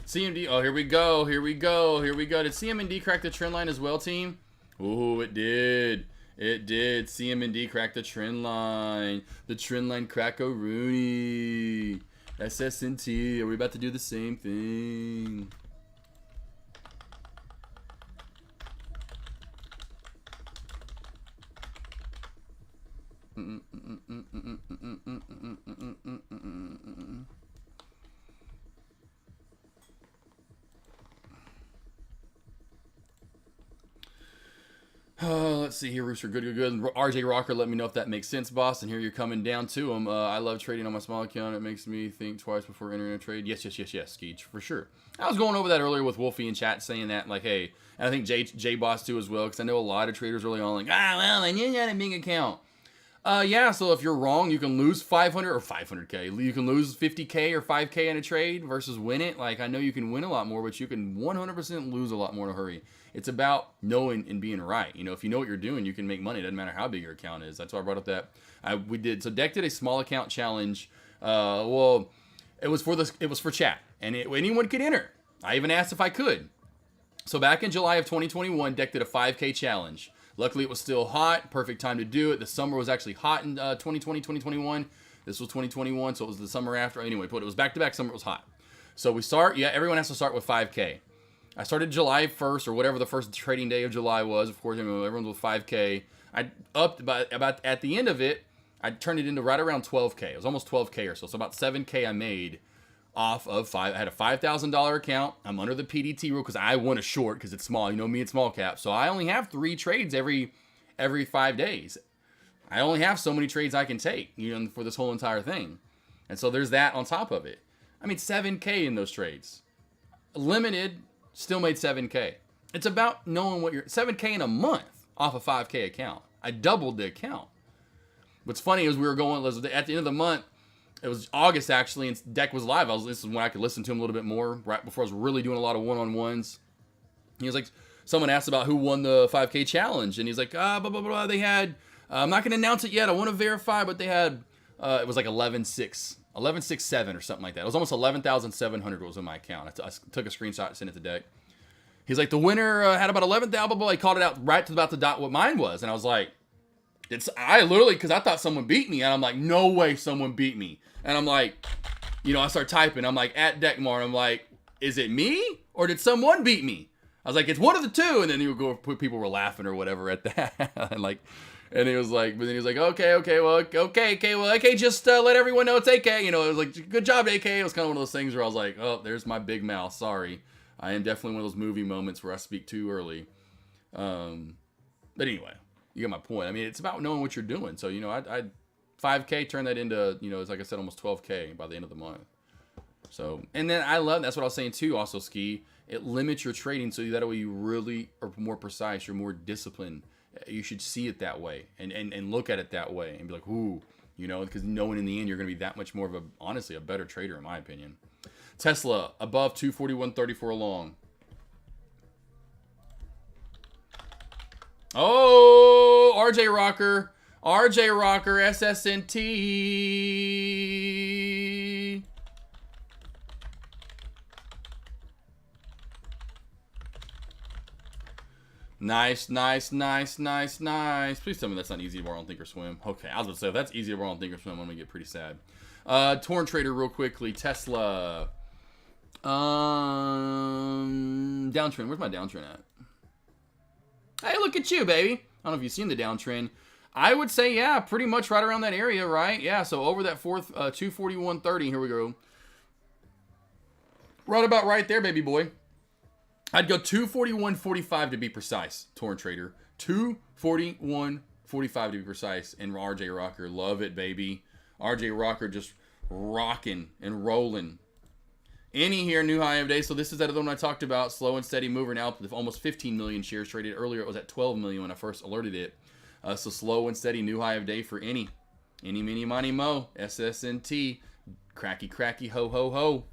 CMD, oh, here we go. Did CMD crack the trend line as well, team? Ooh, it did. CMD cracked the trend line. The trend line crack-a-rooney. SSNT, are we about to do the same thing? Let's see here, Rooster. Good. RJ Rocker, let me know if that makes sense, boss. And here you're coming down to him. I love trading on my small account. It makes me think twice before entering a trade. Yes, Skeech, for sure. I was going over that earlier with Wolfie in chat saying that, like, hey, and I think J Boss too as well, because I know a lot of traders early on, like, well, I need a big account. Yeah, so if you're wrong, you can lose 500 or 500K. You can lose 50K or 5K in a trade versus win it. Like, I know you can win a lot more, but you can 100% lose a lot more in a hurry. It's about knowing and being right. If you know what you're doing, you can make money. It doesn't matter how big your account is. That's why I brought up that. So Deck did a small account challenge. Well, it was for chat, and anyone could enter. I even asked if I could. So back in July of 2021, Deck did a 5K challenge. Luckily, it was still hot. Perfect time to do it. The summer was actually hot in 2020, 2021. This was 2021, so it was the summer after. Anyway, but it was back-to-back summer. It was hot. So we start. Yeah, everyone has to start with 5K. I started July 1st or whatever the first trading day of July was. Of course, everyone's with 5K. I upped about at the end of it, I turned it into right around 12K. It was almost 12K or so. So about 7K I made off of 5. I had a $5,000 account. I'm under the PDT rule because I want a short because it's small. You know me, it's small cap. So I only have 3 trades every 5 days. I only have so many trades I can take, for this whole entire thing. And so there's that on top of it. I mean, 7K in those trades. Limited, still made 7K. It's about knowing what you're... 7K in a month off a 5K account. I doubled the account. What's funny is we were going... At the end of the month, it was August, actually, and Deck was live. This is when I could listen to him a little bit more, right before I was really doing a lot of one-on-ones. He was like... Someone asked about who won the 5K challenge, and he's like, blah, blah, blah. They had I'm not going to announce it yet. I want to verify, but they had, it was like 11.6.7 or something like that. It was almost 11,700 was in my account. I took a screenshot, sent it to Deck. He's like, the winner had about 11,000, blah. He called it out right to about the dot what mine was. And I was like, I literally, because I thought someone beat me. And I'm like, no way someone beat me. And I'm like, you know, I start typing. I'm like, at Deckmar. And I'm like, is it me or did someone beat me? I was like, it's one of the two. And then people were laughing or whatever at that. And he was like, but then he was like, okay, just let everyone know it's AK. You know, it was like, good job, AK. It was kind of one of those things where I was like, oh, there's my big mouth. Sorry. I am definitely one of those movie moments where I speak too early. But anyway, you get my point. I mean, it's about knowing what you're doing. So, you know, I 5K, turn that into, you know, it's like I said, almost 12K by the end of the month. So, and then that's what I was saying too, also, Ski. It limits your trading so that way you really are more precise, you're more disciplined. You should see it that way and look at it that way and be like, ooh, you know, because knowing in the end you're going to be that much more of honestly, a better trader in my opinion. Tesla, above 241.34 long. Oh, RJ Rocker, SSNT. Nice. Please tell me that's not easy to borrow on Thinkorswim. Okay, I was about to say, if that's easy to borrow on Thinkorswim, I'm going to get pretty sad. Torn Trader real quickly. Tesla. Downtrend. Where's my downtrend at? Hey, look at you, baby. I don't know if you've seen the downtrend. I would say, yeah, pretty much right around that area, right? Yeah, so over that 241.30. Here we go. Right about right there, baby boy. I'd go 241.45 to be precise, Torn Trader. 241.45 to be precise. And RJ Rocker, love it, baby. RJ Rocker just rocking and rolling. Any here, new high of day. So this is that other one I talked about. Slow and steady mover now with almost 15 million shares traded. Earlier it was at 12 million when I first alerted it. So slow and steady, new high of day for any. Any, mini, money, mo. SSNT. Cracky, ho, ho, ho.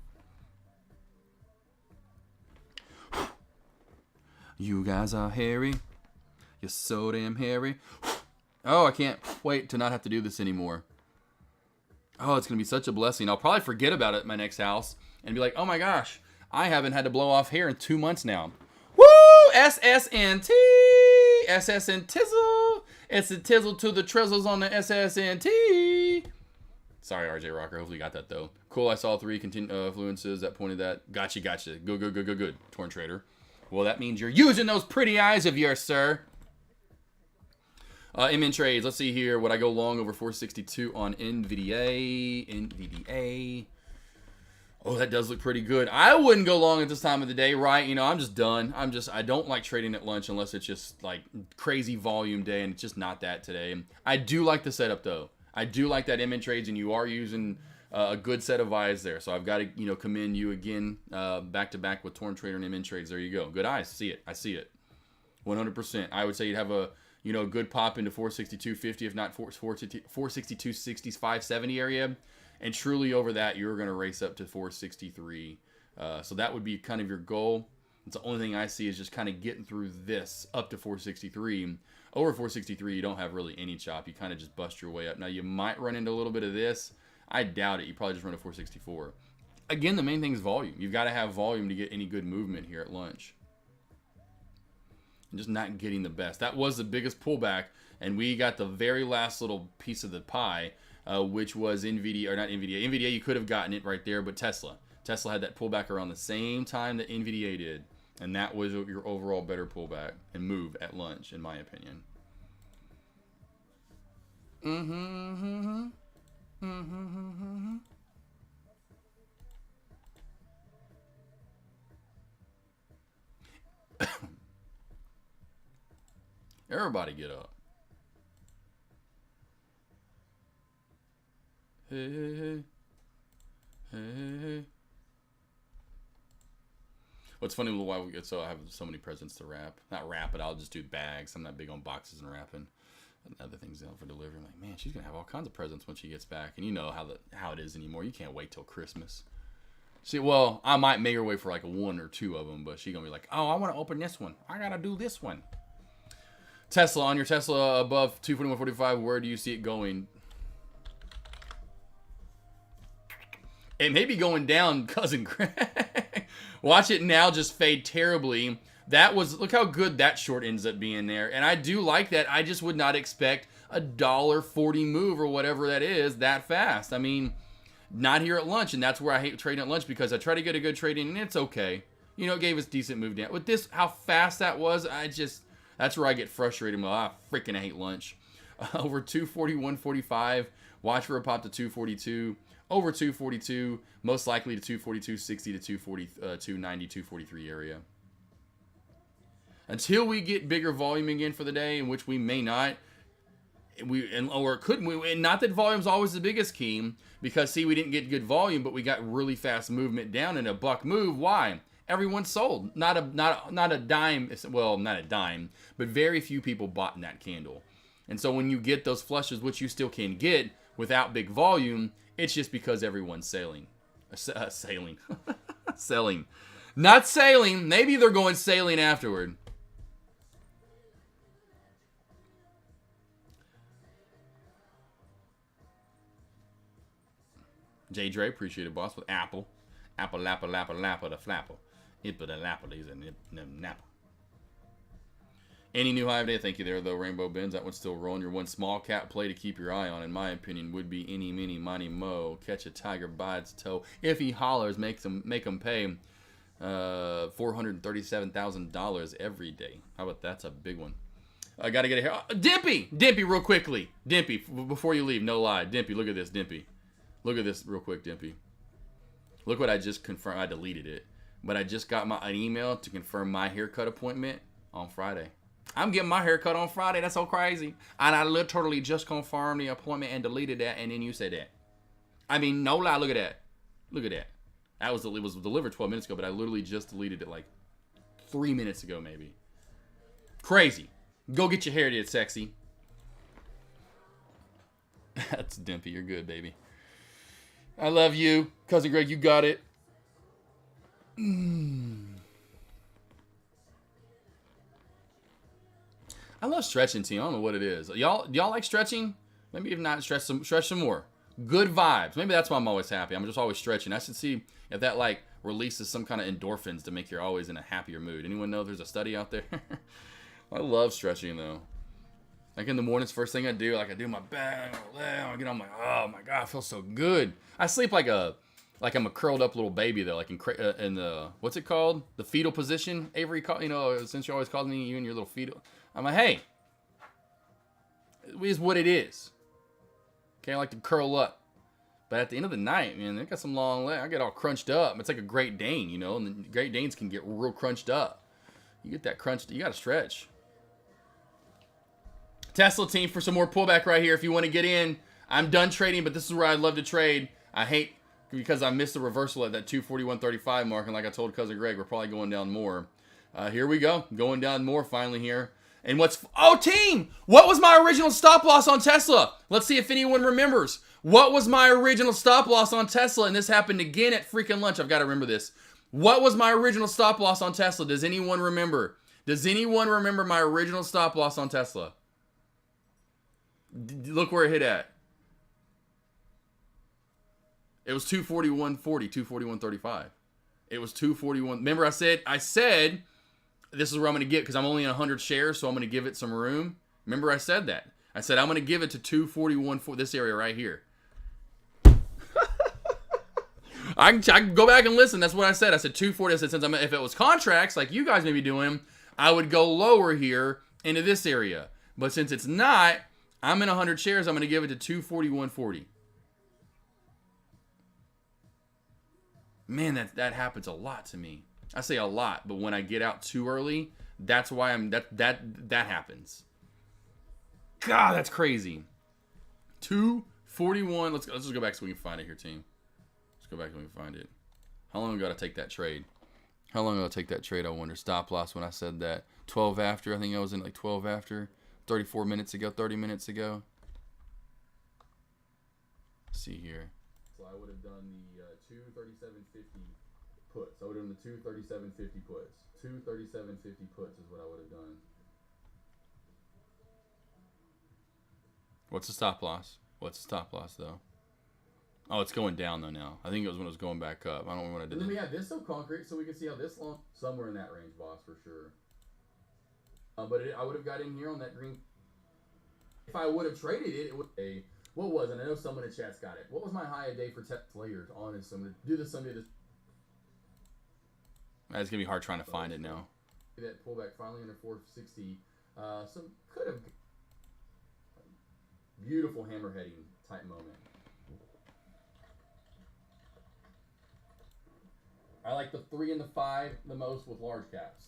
You guys are hairy. You're so damn hairy. Oh, I can't wait to not have to do this anymore. Oh, it's going to be such a blessing. I'll probably forget about it at my next house and be like, oh my gosh, I haven't had to blow off hair in 2 months now. Woo! SSNT! SSN Tizzle! It's a tizzle to the trizzles on the SSNT! Sorry, RJ Rocker. Hopefully you got that, though. Cool, I saw 3 influences that pointed that. Gotcha. Good. Torn Trader. Well, that means you're using those pretty eyes of yours, sir. MN trades. Let's see here. Would I go long over 462 on NVDA? Oh, that does look pretty good. I wouldn't go long at this time of the day, right? You know, I'm just done. I don't like trading at lunch unless it's just like crazy volume day, and it's just not that today. I do like the setup, though. I do like that MN trades, and you are using a good set of eyes there. So I've got to, you know, commend you again, back to back with Torn Trader and MN trades. There you go. Good eyes. I see it. 100%. I would say you'd have a, you know, good pop into 462.50, if not 462.60s, 570 area. And truly over that, you're going to race up to 463. So that would be kind of your goal. It's the only thing I see is just kind of getting through this up to 463. Over 463, you don't have really any chop. You kind of just bust your way up. Now, you might run into a little bit of this. I doubt it. You probably just run a 464. Again, the main thing is volume. You've got to have volume to get any good movement here at lunch. I'm just not getting the best. That was the biggest pullback, and we got the very last little piece of the pie, which was NVIDIA, or not NVIDIA. NVIDIA, you could have gotten it right there, but Tesla. Tesla had that pullback around the same time that NVIDIA did, and that was your overall better pullback and move at lunch, in my opinion. Everybody get up. Hey. What's funny, why we get so I have so many presents to wrap. Not wrap, but I'll just do bags. I'm not big on boxes and wrapping. And other things for delivery. I'm like, man, she's gonna have all kinds of presents when she gets back. And you know how it is anymore. You can't wait till Christmas. See, well, I might make her wait for like 1 or 2 of them, but she's gonna be like, oh, I want to open this one. I gotta do this one. Tesla, on your Tesla above 241.45, where do you see it going? It may be going down, Cousin Greg. Watch it now just fade terribly. That was, look how good that short ends up being there. And I do like that. I just would not expect a $1.40 move or whatever that is that fast. I mean, not here at lunch. And that's where I hate trading at lunch, because I try to get a good trade in and it's okay. You know, it gave us decent move down. With this, how fast that was, that's where I get frustrated. I freaking hate lunch. Over 241.45. Watch for a pop to 242. Over 242, most likely to 242.60 to 290, 243 area. Until we get bigger volume again for the day, in which we may not, or couldn't we? And not that volume's always the biggest key, because see, we didn't get good volume, but we got really fast movement down in a buck move. Why? Everyone sold. Not a dime. Well, not a dime, but very few people bought in that candle. And so when you get those flushes, which you still can get without big volume, it's just because everyone's sailing. Sailing. Selling. Not sailing. Maybe they're going sailing afterward. J. Dre, appreciate it, boss, with Apple. Apple, lappa, lappa, lappa, the flapper. Ippa, the lappa, these and nappa. Any new high of day? Thank you there, though. Rainbow Bins, that one's still rolling. Your one small cap play to keep your eye on, in my opinion, would be any, mini, money, mo. Catch a tiger by its toe. If he hollers, make him pay $437,000 every day. How about that's a big one? I got to get a hair. Dimpy, real quickly. Dimpy, before you leave, no lie. Dimpy, look at this, Dimpy. Look at this real quick, Dimpy. Look what I just confirmed. I deleted it. But I just got an email to confirm my haircut appointment on Friday. I'm getting my haircut on Friday. That's so crazy. And I literally just confirmed the appointment and deleted that, and then you said that. I mean, no lie. Look at that. Look at that. It was delivered 12 minutes ago, but I literally just deleted it like 3 minutes ago, maybe. Crazy. Go get your hair did, sexy. That's Dimpy. You're good, baby. I love you. Cousin Greg, you got it. I love stretching, team. I don't know what it is. Y'all like stretching? Maybe if not, stretch some more. Good vibes. Maybe that's why I'm always happy. I'm just always stretching. I should see if that like releases some kind of endorphins to make you always in a happier mood. Anyone know there's a study out there? I love stretching though. Like in the mornings, first thing I do, like I do my back, I get on, like, oh my god, I feel so good. I sleep like I'm a curled up little baby though, like in the what's it called? The fetal position. Avery, since you always called me you and your little fetal. I'm like, hey, it is what it is. Okay, I like to curl up. But at the end of the night, man, they got some long legs. I get all crunched up. It's like a Great Dane, you know, and the Great Danes can get real crunched up. You get that crunched, you got to stretch. Tesla team for some more pullback right here. If you want to get in, I'm done trading, but this is where I'd love to trade. I hate because I missed the reversal at that 241.35 mark, and like I told Cousin Greg, we're probably going down more. Here we go, going down more finally here. And team, what was my original stop loss on Tesla? Let's see if anyone remembers. What was my original stop loss on Tesla? And this happened again at freaking lunch. I've got to remember this. What was my original stop loss on Tesla? Does anyone remember? Does anyone remember my original stop loss on Tesla? Look where it hit at. It was 241.40, 241.35. It was 241. Remember I said this is where I'm going to get, because I'm only in 100 shares, so I'm going to give it some room. Remember I said that. I said I'm going to give it to 241 for this area right here. I can go back and listen. That's what I said. I said 240. I said if it was contracts like you guys may be doing, I would go lower here into this area. But since it's not, I'm in 100 shares. I'm going to give it to 241.40. Man, that happens a lot to me. I say a lot, but when I get out too early, that's why that happens. God, that's crazy. 241. Let's just go back so we can find it here, team. Let's go back so we can find it. How long ago did I take that trade? How long ago did I take that trade? I wonder. Stop loss when I said that. 12 after. I think I was in like 12 after. 34 minutes ago. 30 minutes ago. Let's see here. So I would have done the 237.50 puts. I would have done the 237.50 puts. 237.50 puts is what I would have done. What's the stop loss? What's the stop loss, though? Oh, it's going down, though, now. I think it was when it was going back up. I don't know when I did And then that. we have this so concrete, so we can see how this long, somewhere in that range, boss, for sure. But I would have got in here on that green. If I would have traded it, it would be, what was it? I know someone in chat's got it. What was my high a day for players? Honest, I'm going to do this someday. It's going to be hard trying to find it now. That pullback finally under 460. Some could have beautiful hammerheading type moment. I like the 3 and the 5 the most with large caps.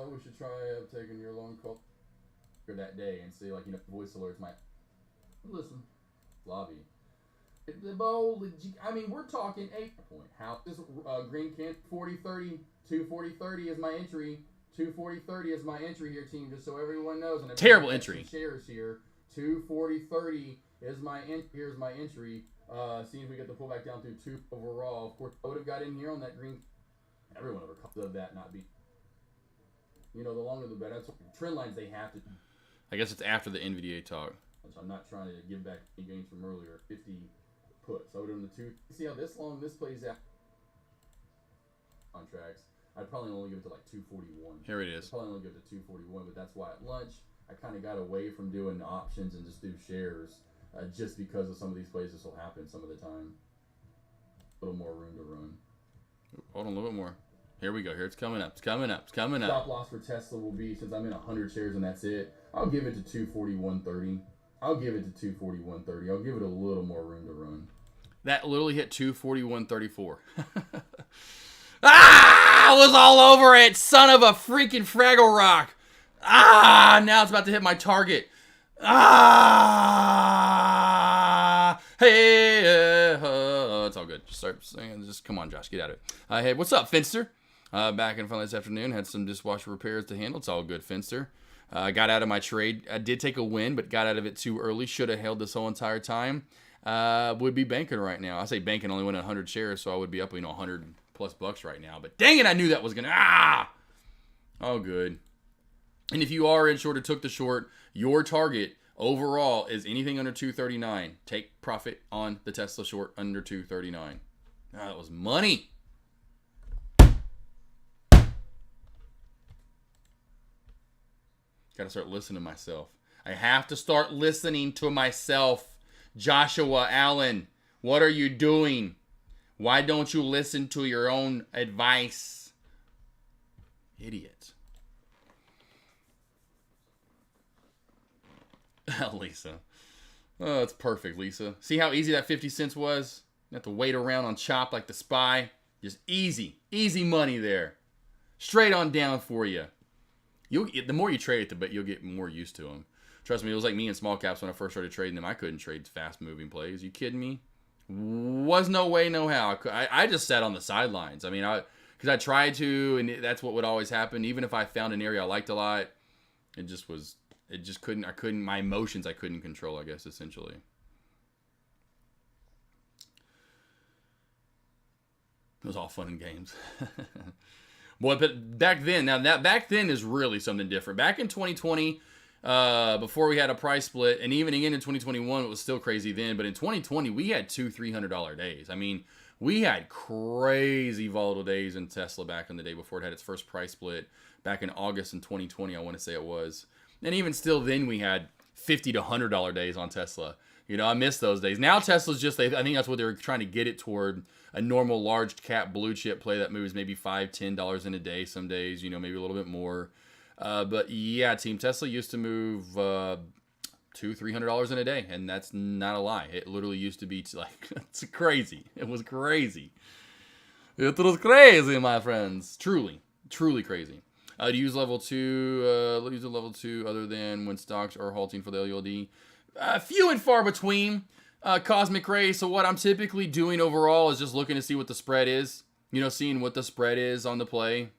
We should try taking your long call for that day and see, like, voice alerts might listen. Lobby. The bowl, I mean, we're talking 8 point. How this green can 40-30, 240-30 is my entry. 240-30 is my entry here, team, just so everyone knows. And terrible entry. Shares here. 240-30 is here's my entry. Seeing if we get the pullback down to 2 overall. Of course, I would have got in here on that green. Everyone ever comes of that not be. The longer the better. That's what trend lines they have to. I guess it's after the NVDA talk. I'm not trying to give back any gains from earlier. 50 puts. I would have done the 2. See how this plays out. Contracts. I'd probably only give it to like 241. Here it is. I'd probably only give it to 241, but that's why at lunch I kind of got away from doing options and just do shares, just because of some of these plays. This will happen some of the time. A little more room to run. Hold on a little bit more. Here we go. Here it's coming up. It's coming up. It's coming up. Stop loss for Tesla will be, since I'm in 100 shares and that's it, I'll give it to 241.30. I'll give it to 241.30. I'll give it a little more room to run. That literally hit 241.34. I was all over it. Son of a freaking Fraggle Rock. Now it's about to hit my target. Hey, it's all good. Just start singing. Just come on, Josh, get at it. Hey, what's up, Finster? Back in front this afternoon. Had some dishwasher repairs to handle. It's all good, Finster. Got out of my trade. I did take a win, but got out of it too early. Should have held this whole entire time. Would be banking right now. I say banking, only went 100 shares, so I would be up, $100+ bucks right now. But dang it, I knew that was gonna. Oh, good. And if you are in short or took the short, your target overall is anything under 239. Take profit on the Tesla short under 239. That was money. Got to start listening to myself. I have to start listening to myself. Joshua Allen, what are you doing? Why don't you listen to your own advice? Idiot. Lisa. Oh, it's perfect, Lisa. See how easy that 50 cents was? You have to wait around on Chop like the spy. Just easy. Easy money there. Straight on down for you. The more you trade it, you'll get more used to them. Trust me, it was like me in small caps when I first started trading them. I couldn't trade fast-moving plays. You kidding me? Was no way, no how. I just sat on the sidelines. I mean, because I tried to, and that's what would always happen. Even if I found an area I liked a lot, it just couldn't, my emotions I couldn't control, I guess, essentially. It was all fun and games. Boy, but back then is really something different. Back in 2020, before we had a price split, and even again in 2021, it was still crazy then. But in 2020, we had $200-$300 days. I mean, we had crazy volatile days in Tesla back in the day before it had its first price split back in August in 2020, I want to say it was. And even still then, we had $50 to $100 days on Tesla. I miss those days. Now Tesla's just, I think that's what they were trying to get it toward, a normal large cap blue chip play that moves maybe $5-$10 in a day some days, maybe a little bit more. But yeah, Team Tesla used to move $200-$300 in a day, and that's not a lie. It literally used to be it's crazy. It was crazy. It was crazy, my friends. Truly crazy. To use level 2, use a level 2 other than when stocks are halting for the LULD. Few and far between. Cosmic Ray. So what I'm typically doing overall is just looking to see what the spread is. Seeing what the spread is on the play.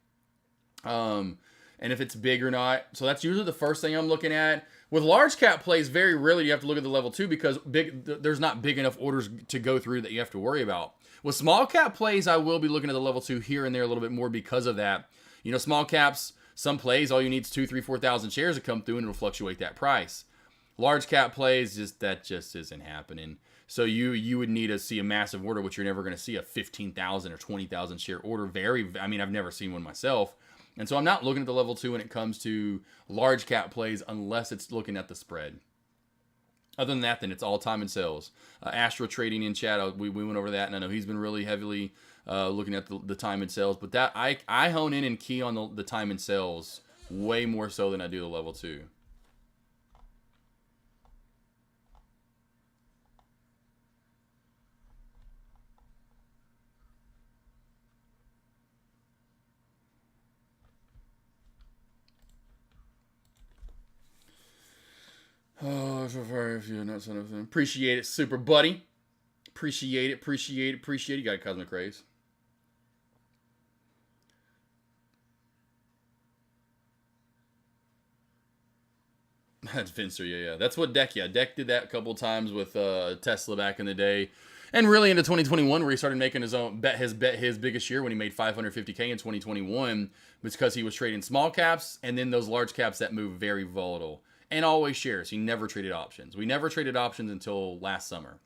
And if it's big or not. So that's usually the first thing I'm looking at. With large cap plays, very rarely you have to look at the level 2 because there's not big enough orders to go through that you have to worry about. With small cap plays, I will be looking at the level 2 here and there a little bit more because of that. You know, small caps, some plays, all you need is 2, 3, 4,000 shares to come through and it'll fluctuate that price. Large cap plays, that just isn't happening. So you would need to see a massive order, which you're never going to see a 15,000 or 20,000 share order. I've never seen one myself. And so I'm not looking at the level 2 when it comes to large cap plays unless it's looking at the spread. Other than that, then it's all time and sales. Astro Trading in chat, we went over that, and I know he's been really heavily looking at the time and sales. But that I hone in and key on the time and sales way more so than I do the level 2. Oh, so far if you're not son of them. Appreciate it, super buddy. Appreciate it. You got a Cosmic Rays. That's Vincer, yeah. That's what Deck did that a couple of times with Tesla back in the day. And really into 2021 where he started making his biggest year when he made 550K in 2021 because he was trading small caps and then those large caps that move very volatile. And always shares. He never traded options. We never traded options until last summer.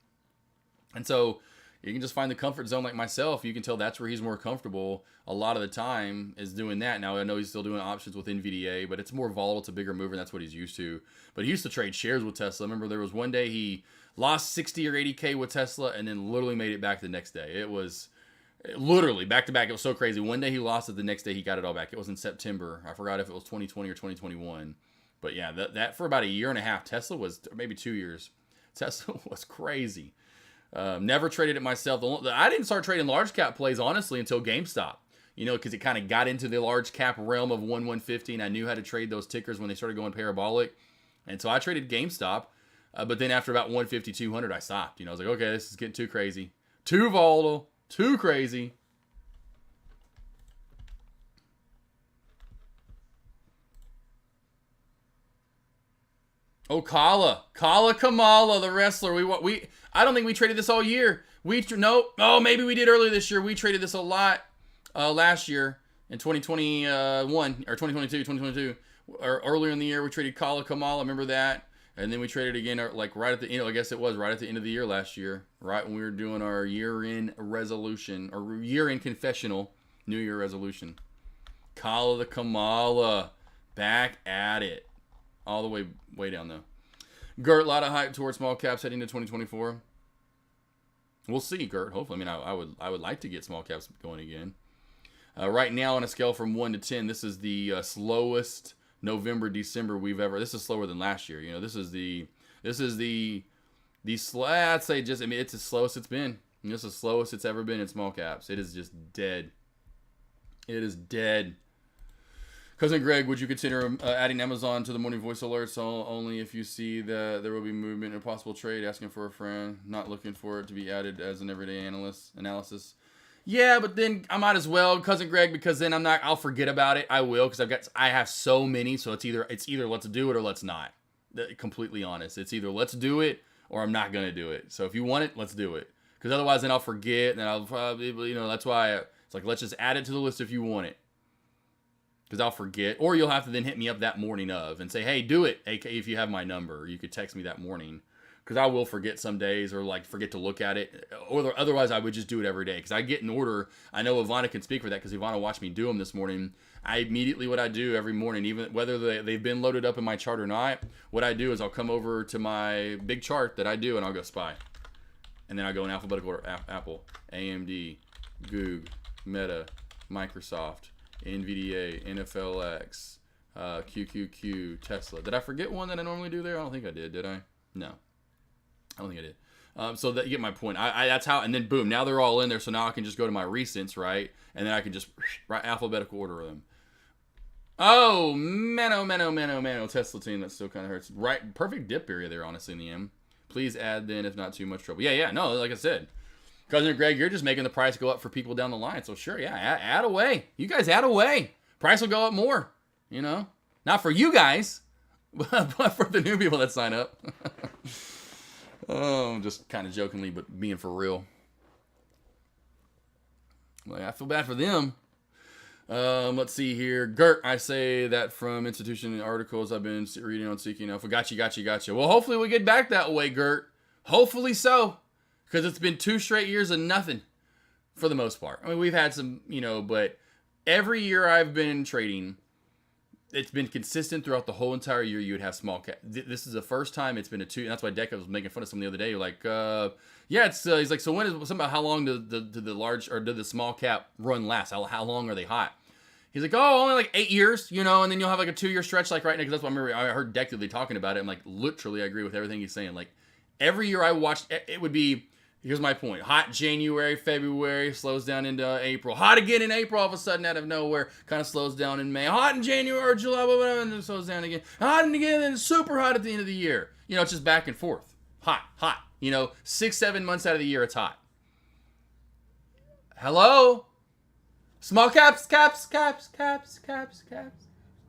And so you can just find the comfort zone like myself. You can tell that's where he's more comfortable a lot of the time is doing that. Now, I know he's still doing options with NVDA, but it's more volatile. It's a bigger mover, and that's what he's used to. But he used to trade shares with Tesla. I remember there was one day he lost 60 or 80K with Tesla and then literally made it back the next day. It was literally back-to-back. It was so crazy. One day he lost it. The next day he got it all back. It was in September. I forgot if it was 2020 or 2021. But yeah, that for about a year and a half, Tesla was, maybe 2 years. Tesla was crazy. Never traded it myself. I didn't start trading large cap plays, honestly, until GameStop. You know, because it kind of got into the large cap realm of 150, and I knew how to trade those tickers when they started going parabolic. And so I traded GameStop. But then after about 150, 200, I stopped. You know, I was like, okay, this is getting too crazy. Too volatile. Too crazy. Oh, Kala Kamala, the wrestler. I don't think we traded this all year. Maybe we did earlier this year. We traded this a lot last year in 2021 or 2022, or earlier in the year. We traded Kala Kamala. Remember that? And then we traded again, like right at the end. I guess it was right at the end of the year last year, right when we were doing our year-end resolution or year-end confessional, New Year resolution. Kala the Kamala, back at it. All the way down though. Gert, a lot of hype towards small caps heading to 2024. We'll see, Gert. Hopefully, I would like to get small caps going again. Right now, on a scale from 1 to 10, this is the slowest November, December we've ever. This is slower than last year. You know, this is the I'd say just. I mean, it's the slowest it's been. This is the slowest it's ever been in small caps. It is just dead. It is dead. Cousin Greg, would you consider adding Amazon to the morning voice alerts only if you see that there will be movement in a possible trade, asking for a friend, not looking for it to be added as an everyday analysis? Yeah, but then I might as well, Cousin Greg, because then I'll forget about it. I will, because I have so many, so it's either let's do it or let's not. Completely honest. It's either let's do it or I'm not going to do it. So if you want it, let's do it. Because otherwise then I'll forget, and I'll probably, that's why it's like, let's just add it to the list if you want it. Because I'll forget. Or you'll have to then hit me up that morning of and say, hey, do it, AK, if you have my number. You could text me that morning. Because I will forget some days or forget to look at it. Or otherwise, I would just do it every day. Because I get an order. I know Ivana can speak for that because Ivana watched me do them this morning. What I do every morning, even whether they've been loaded up in my chart or not, what I do is I'll come over to my big chart that I do and I'll go SPY. And then I go in alphabetical order. Apple, AMD, Goog, Meta, Microsoft, NVDA, NFLX, QQQ, Tesla. Did I forget one that I normally do there? I don't think I did I? No. I don't think I did. So that you get my point. That's how, and then boom, now they're all in there. So now I can just go to my recents, right? And then I can just write alphabetical order of them. Oh, mano, Tesla team. That still kind of hurts. Right, perfect dip area there, honestly, in the M. Please add then, if not too much trouble. Yeah, no, like I said. Cousin Greg, you're just making the price go up for people down the line. So sure, yeah, add away. You guys add away. Price will go up more, Not for you guys, but for the new people that sign up. Oh, just kind of jokingly, but being for real. Like, I feel bad for them. Let's see here. Gert, I say that from institution articles I've been reading on Seeking Alpha. Gotcha. Well, hopefully we get back that way, Gert. Hopefully so. Because it's been 2 straight years of nothing for the most part. I mean, we've had some, but every year I've been trading, it's been consistent throughout the whole entire year. You would have small cap. This is the first time it's been a 2. And that's why Deca was making fun of some the other day. Like, yeah, it's he's like, so when is something about how long did the large or did the small cap run last? How long are they hot? He's like, oh, only like 8 years, and then you'll have like a 2-year stretch like right now. Because that's what I remember. I heard Deca talking about it. I'm like, literally, I agree with everything he's saying. Like, every year I watched, it would be. Here's my point. Hot January, February, slows down into April. Hot again in April, all of a sudden out of nowhere, kind of slows down in May. Hot in January or July, blah, blah, blah, and then slows down again. Hot and again, and super hot at the end of the year. It's just back and forth. Hot. 6-7 months out of the year, it's hot. Hello? Small caps.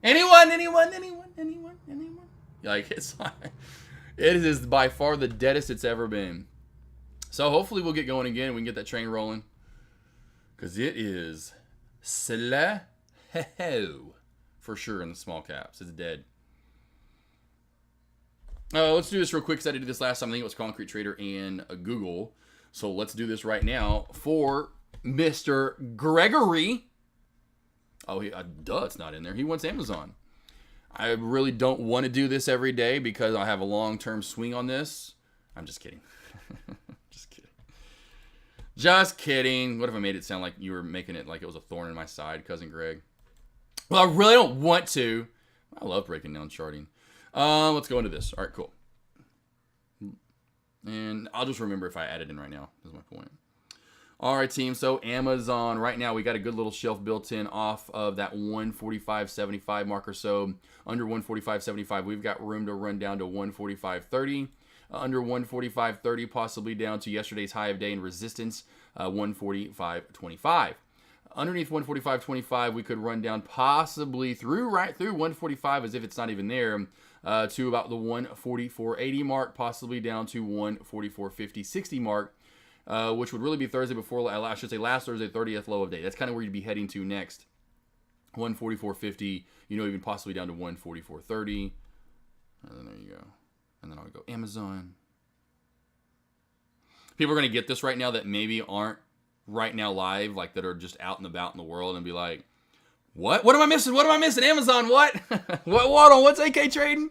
Anyone? Like, it is by far the deadest it's ever been. So hopefully we'll get going again. We can get that train rolling. Because it is slow for sure in the small caps. It's dead. Let's do this real quick because I did this last time. I think it was Concrete Trader and Google. So let's do this right now for Mr. Gregory. Oh, it's not in there. He wants Amazon. I really don't want to do this every day because I have a long-term swing on this. I'm just kidding. Just kidding. What if I made it sound like you were making it like it was a thorn in my side, Cousin Greg? Well, I really don't want to. I love breaking down charting. Let's go into this. All right, cool. And I'll just remember if I add it in right now. That's my point. All right, team. So Amazon, right now, we got a good little shelf built in off of that 145.75 marker. So under 145.75, we've got room to run down to 145.30. Under 145.30, possibly down to yesterday's high of day and resistance, 145.25. Underneath 145.25, we could run down possibly right through 145 as if it's not even there, to about the 144.80 mark, possibly down to 144.50, 60 mark, which would really be Thursday before, I should say last Thursday, 30th low of day. That's kind of where you'd be heading to next. 144.50, even possibly down to 144.30. And then there you go. And then I'll go Amazon. People are going to get this right now that maybe aren't right now live, like that are just out and about in the world and be like, what? What am I missing? Amazon, what? What's AK trading?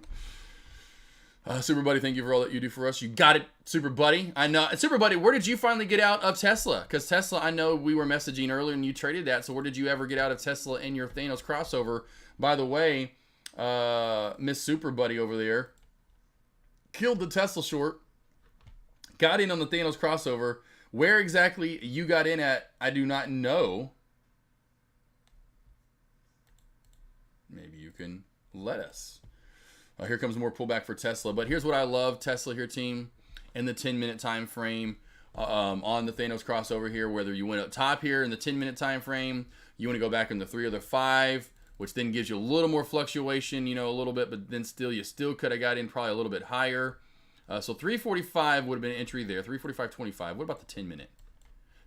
Super Buddy, thank you for all that you do for us. You got it, Super Buddy. I know. Super Buddy, where did you finally get out of Tesla? Because Tesla, I know we were messaging earlier and you traded that. So where did you ever get out of Tesla in your Thanos crossover? By the way, Miss Super Buddy over there killed the Tesla short, got in on the Thanos crossover. Where exactly you got in at, I do not know. Maybe you can let us. Here comes more pullback for Tesla. But here's what I love, Tesla here, team, in the 10-minute time frame on the Thanos crossover here, whether you went up top here in the 10-minute time frame, you want to go back in the 3 or the 5, which then gives you a little more fluctuation, a little bit, but then you still could have got in probably a little bit higher. So 345 would have been an entry there. 345.25. What about the 10-minute?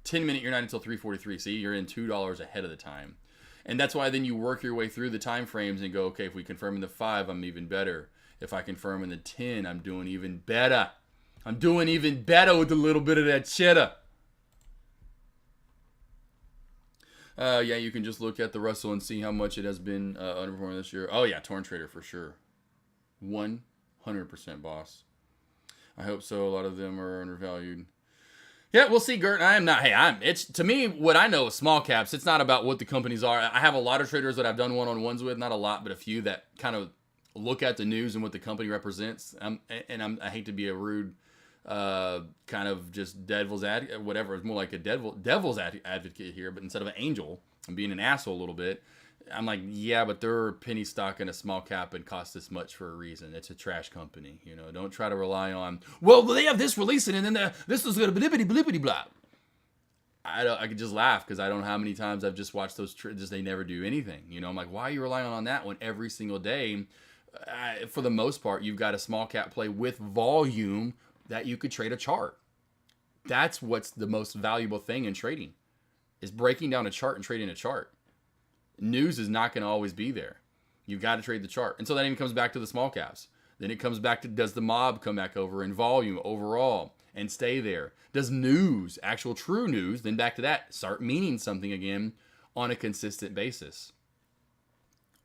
10-minute, you're not until 343. See, you're in $2 ahead of the time. And that's why then you work your way through the time frames and go, okay, if we confirm in the 5, I'm even better. If I confirm in the 10, I'm doing even better. I'm doing even better with a little bit of that cheddar. Yeah, you can just look at the Russell and see how much it has been underperforming this year. Oh, yeah, Torn Trader for sure. 100% boss. I hope so. A lot of them are undervalued. Yeah, we'll see, Gert. I am not. Hey, it's to me what I know is small caps. It's not about what the companies are. I have a lot of traders that I've done one-on-ones with. Not a lot, but a few that kind of look at the news and what the company represents. I hate to be a rude kind of just devil's advocate, whatever. It's more like a devil's advocate here, but instead of an angel, I'm being an asshole a little bit. I'm like, yeah, but they're penny stock in a small cap and cost this much for a reason. It's a trash company, Don't try to rely on, well, they have this releasing and then this is gonna blippity blah. I could just laugh because I don't know how many times I've just watched those trades. They never do anything, I'm like, why are you relying on that one every single day? for the most part, you've got a small cap play with volume that you could trade a chart. That's what's the most valuable thing in trading, is breaking down a chart and trading a chart. News is not going to always be there. You've got to trade the chart. And so that even comes back to the small caps. Then it comes back to, does the mob come back over in volume overall and stay there? Does news, actual true news, then back to that, start meaning something again on a consistent basis?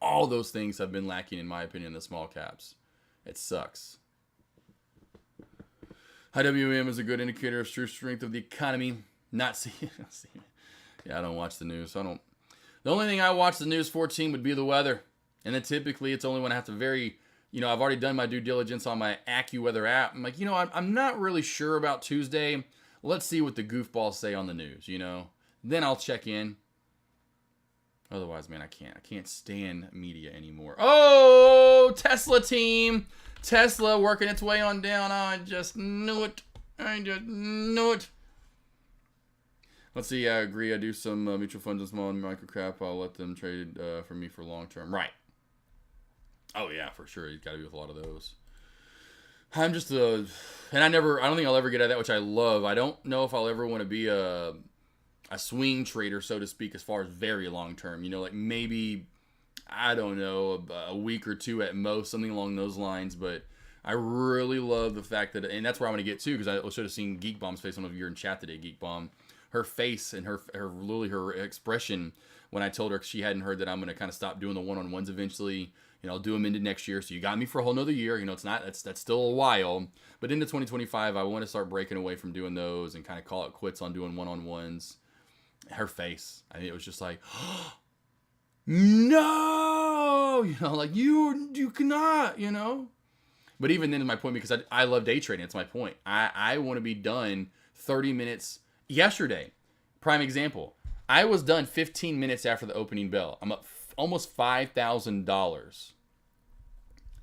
All those things have been lacking, in my opinion, in the small caps. It sucks. IWM is a good indicator of true strength of the economy. Not seeing. Yeah, I don't watch the news. So I don't. The only thing I watch the news for, team, would be the weather. And then typically it's only when I have to I've already done my due diligence on my AccuWeather app. I'm like, I'm not really sure about Tuesday. Let's see what the goofballs say on the news, Then I'll check in. Otherwise, man, I can't stand media anymore. Oh, Tesla team. Tesla working its way on down. I just knew it. Let's see. I agree. I do some mutual funds and small and micro cap. I'll let them trade for me for long term. Right. Oh yeah, for sure. You've got to be with a lot of those. I'm just and I don't think I'll ever get at that, which I love. I don't know if I'll ever want to be a swing trader, so to speak, as far as very long term. Like maybe, I don't know, a week or two at most, something along those lines. But I really love the fact that, and that's where I'm going to get to, because I should have seen Geek Bomb's face. I don't know if you're in chat today, Geek Bomb. Her face and her expression when I told her she hadn't heard that I'm going to kind of stop doing the one-on-ones eventually. I'll do them into next year. So you got me for a whole nother year. That's still a while. But into 2025, I want to start breaking away from doing those and kind of call it quits on doing one-on-ones. Her face, it was just like, oh, no, you cannot, But even then, is my point, because I love day trading. It's my point. I want to be done 30 minutes yesterday. Prime example. I was done 15 minutes after the opening bell. I'm up almost $5,000.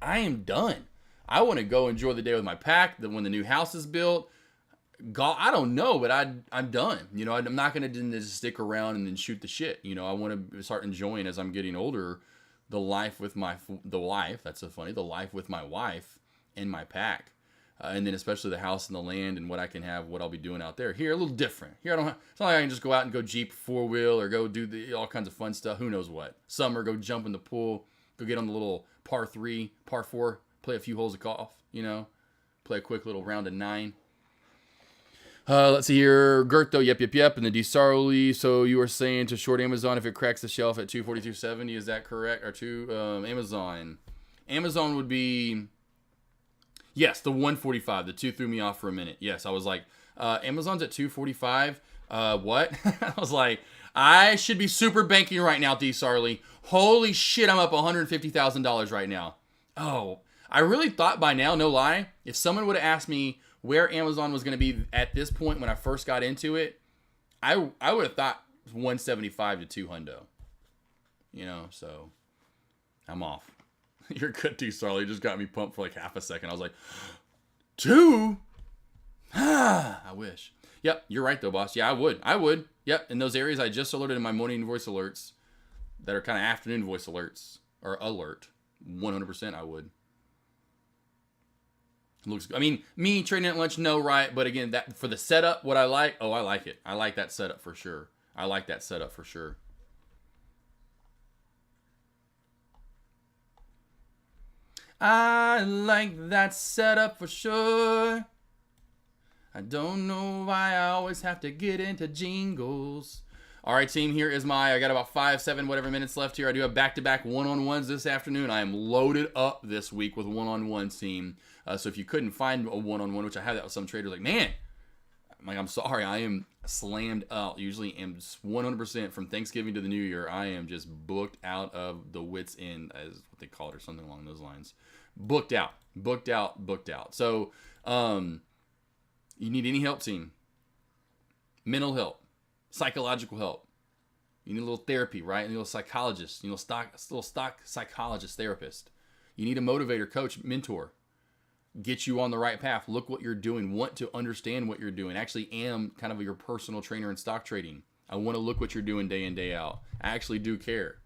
I am done. I want to go enjoy the day with my pack. When the new house is built, I don't know, but I'm done. I'm not going to just stick around and then shoot the shit. I want to start enjoying, as I'm getting older, the life with my wife and my pack. And then especially the house and the land and what I can have, what I'll be doing out there. Here, a little different. Here, it's not like I can just go out and go Jeep 4-wheel or go do all kinds of fun stuff. Who knows what. Summer, go jump in the pool, go get on the little par 3, par 4, play a few holes of golf, play a quick little round of 9. Let's see here. Gert, though, yep. And the DeSarli, so you were saying to short Amazon if it cracks the shelf at 242.70, is that correct? Or Amazon. Amazon would be... Yes, the 145. The 2 threw me off for a minute. Yes, I was like, Amazon's at 245. What? I was like, I should be super banking right now, D. Sarley. Holy shit, I'm up $150,000 right now. Oh, I really thought by now, no lie, if someone would have asked me where Amazon was going to be at this point when I first got into it, I would have thought 175 to 200. So I'm off. You're good, too, Sarley. You just got me pumped for like half a second. I was like, 2? I wish. Yep, you're right, though, boss. Yeah, I would. Yep, in those areas I just alerted in my morning voice alerts that are kind of afternoon voice alerts, or alert, 100% I would. Looks. Me trading at lunch, no, right? But again, that for the setup, what I like, I like it. I like that setup for sure. I like that setup for sure. I don't know why I always have to get into jingles. All right, team, here is I got about 5, 7, whatever minutes left here. I do have back-to-back one-on-ones this afternoon. I am loaded up this week with one-on-one, team. So if you couldn't find a one-on-one, which I have that with some traders, like, man, I'm sorry, I am slammed out. Usually am 100% from Thanksgiving to the New Year. I am just booked out of the wits end, as what they call it, or something along those lines. Booked out. So, you need any help, team? Mental help, psychological help. You need a little therapy, right? You need a little psychologist, little stock psychologist, therapist. You need a motivator, coach, mentor. Get you on the right path. Look what you're doing. Want to understand what you're doing. Actually am kind of your personal trainer in stock trading. I want to look what you're doing day in, day out. I actually do care.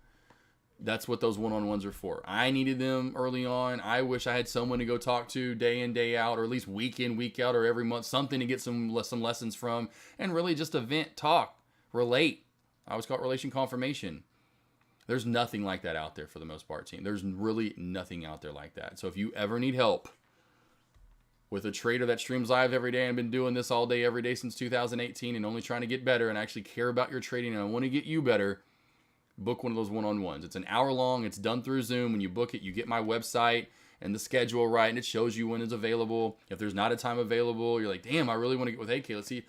That's what those one-on-ones are for. I needed them early on. I wish I had someone to go talk to day in, day out, or at least week in, week out, or every month, something to get some lessons from, and really just vent, talk, relate. I always call it relation confirmation. There's nothing like that out there for the most part, team. There's really nothing out there like that. So if you ever need help with a trader that streams live every day and been doing this all day, every day since 2018 and only trying to get better and actually care about your trading and I want to get you better, book one of those one-on-ones. It's an hour long. It's done through Zoom. When you book it, you get my website and the schedule right, and it shows you when it's available. If there's not a time available, you're like, damn, I really want to get with AK. Let's see.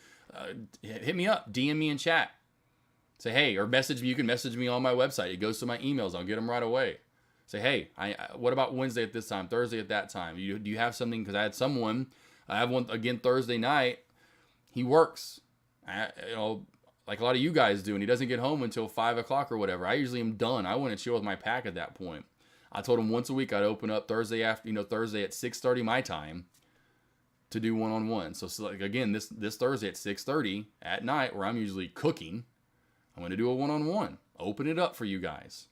Hit me up. DM me in chat. Say, hey, or message me. You can message me on my website. It goes to my emails. I'll get them right away. Say, hey, what about Wednesday at this time, Thursday at that time? Do you have something? Because I had someone, I have one, again, Thursday night. He works, like a lot of you guys do, and he doesn't get home until 5 o'clock or whatever. I usually am done. I want to chill with my pack at that point. I told him once a week I'd open up Thursday Thursday at 6:30 my time to do one-on-one. So like, again, this Thursday at 6:30 at night, where I'm usually cooking, I'm going to do a one-on-one. Open it up for you guys.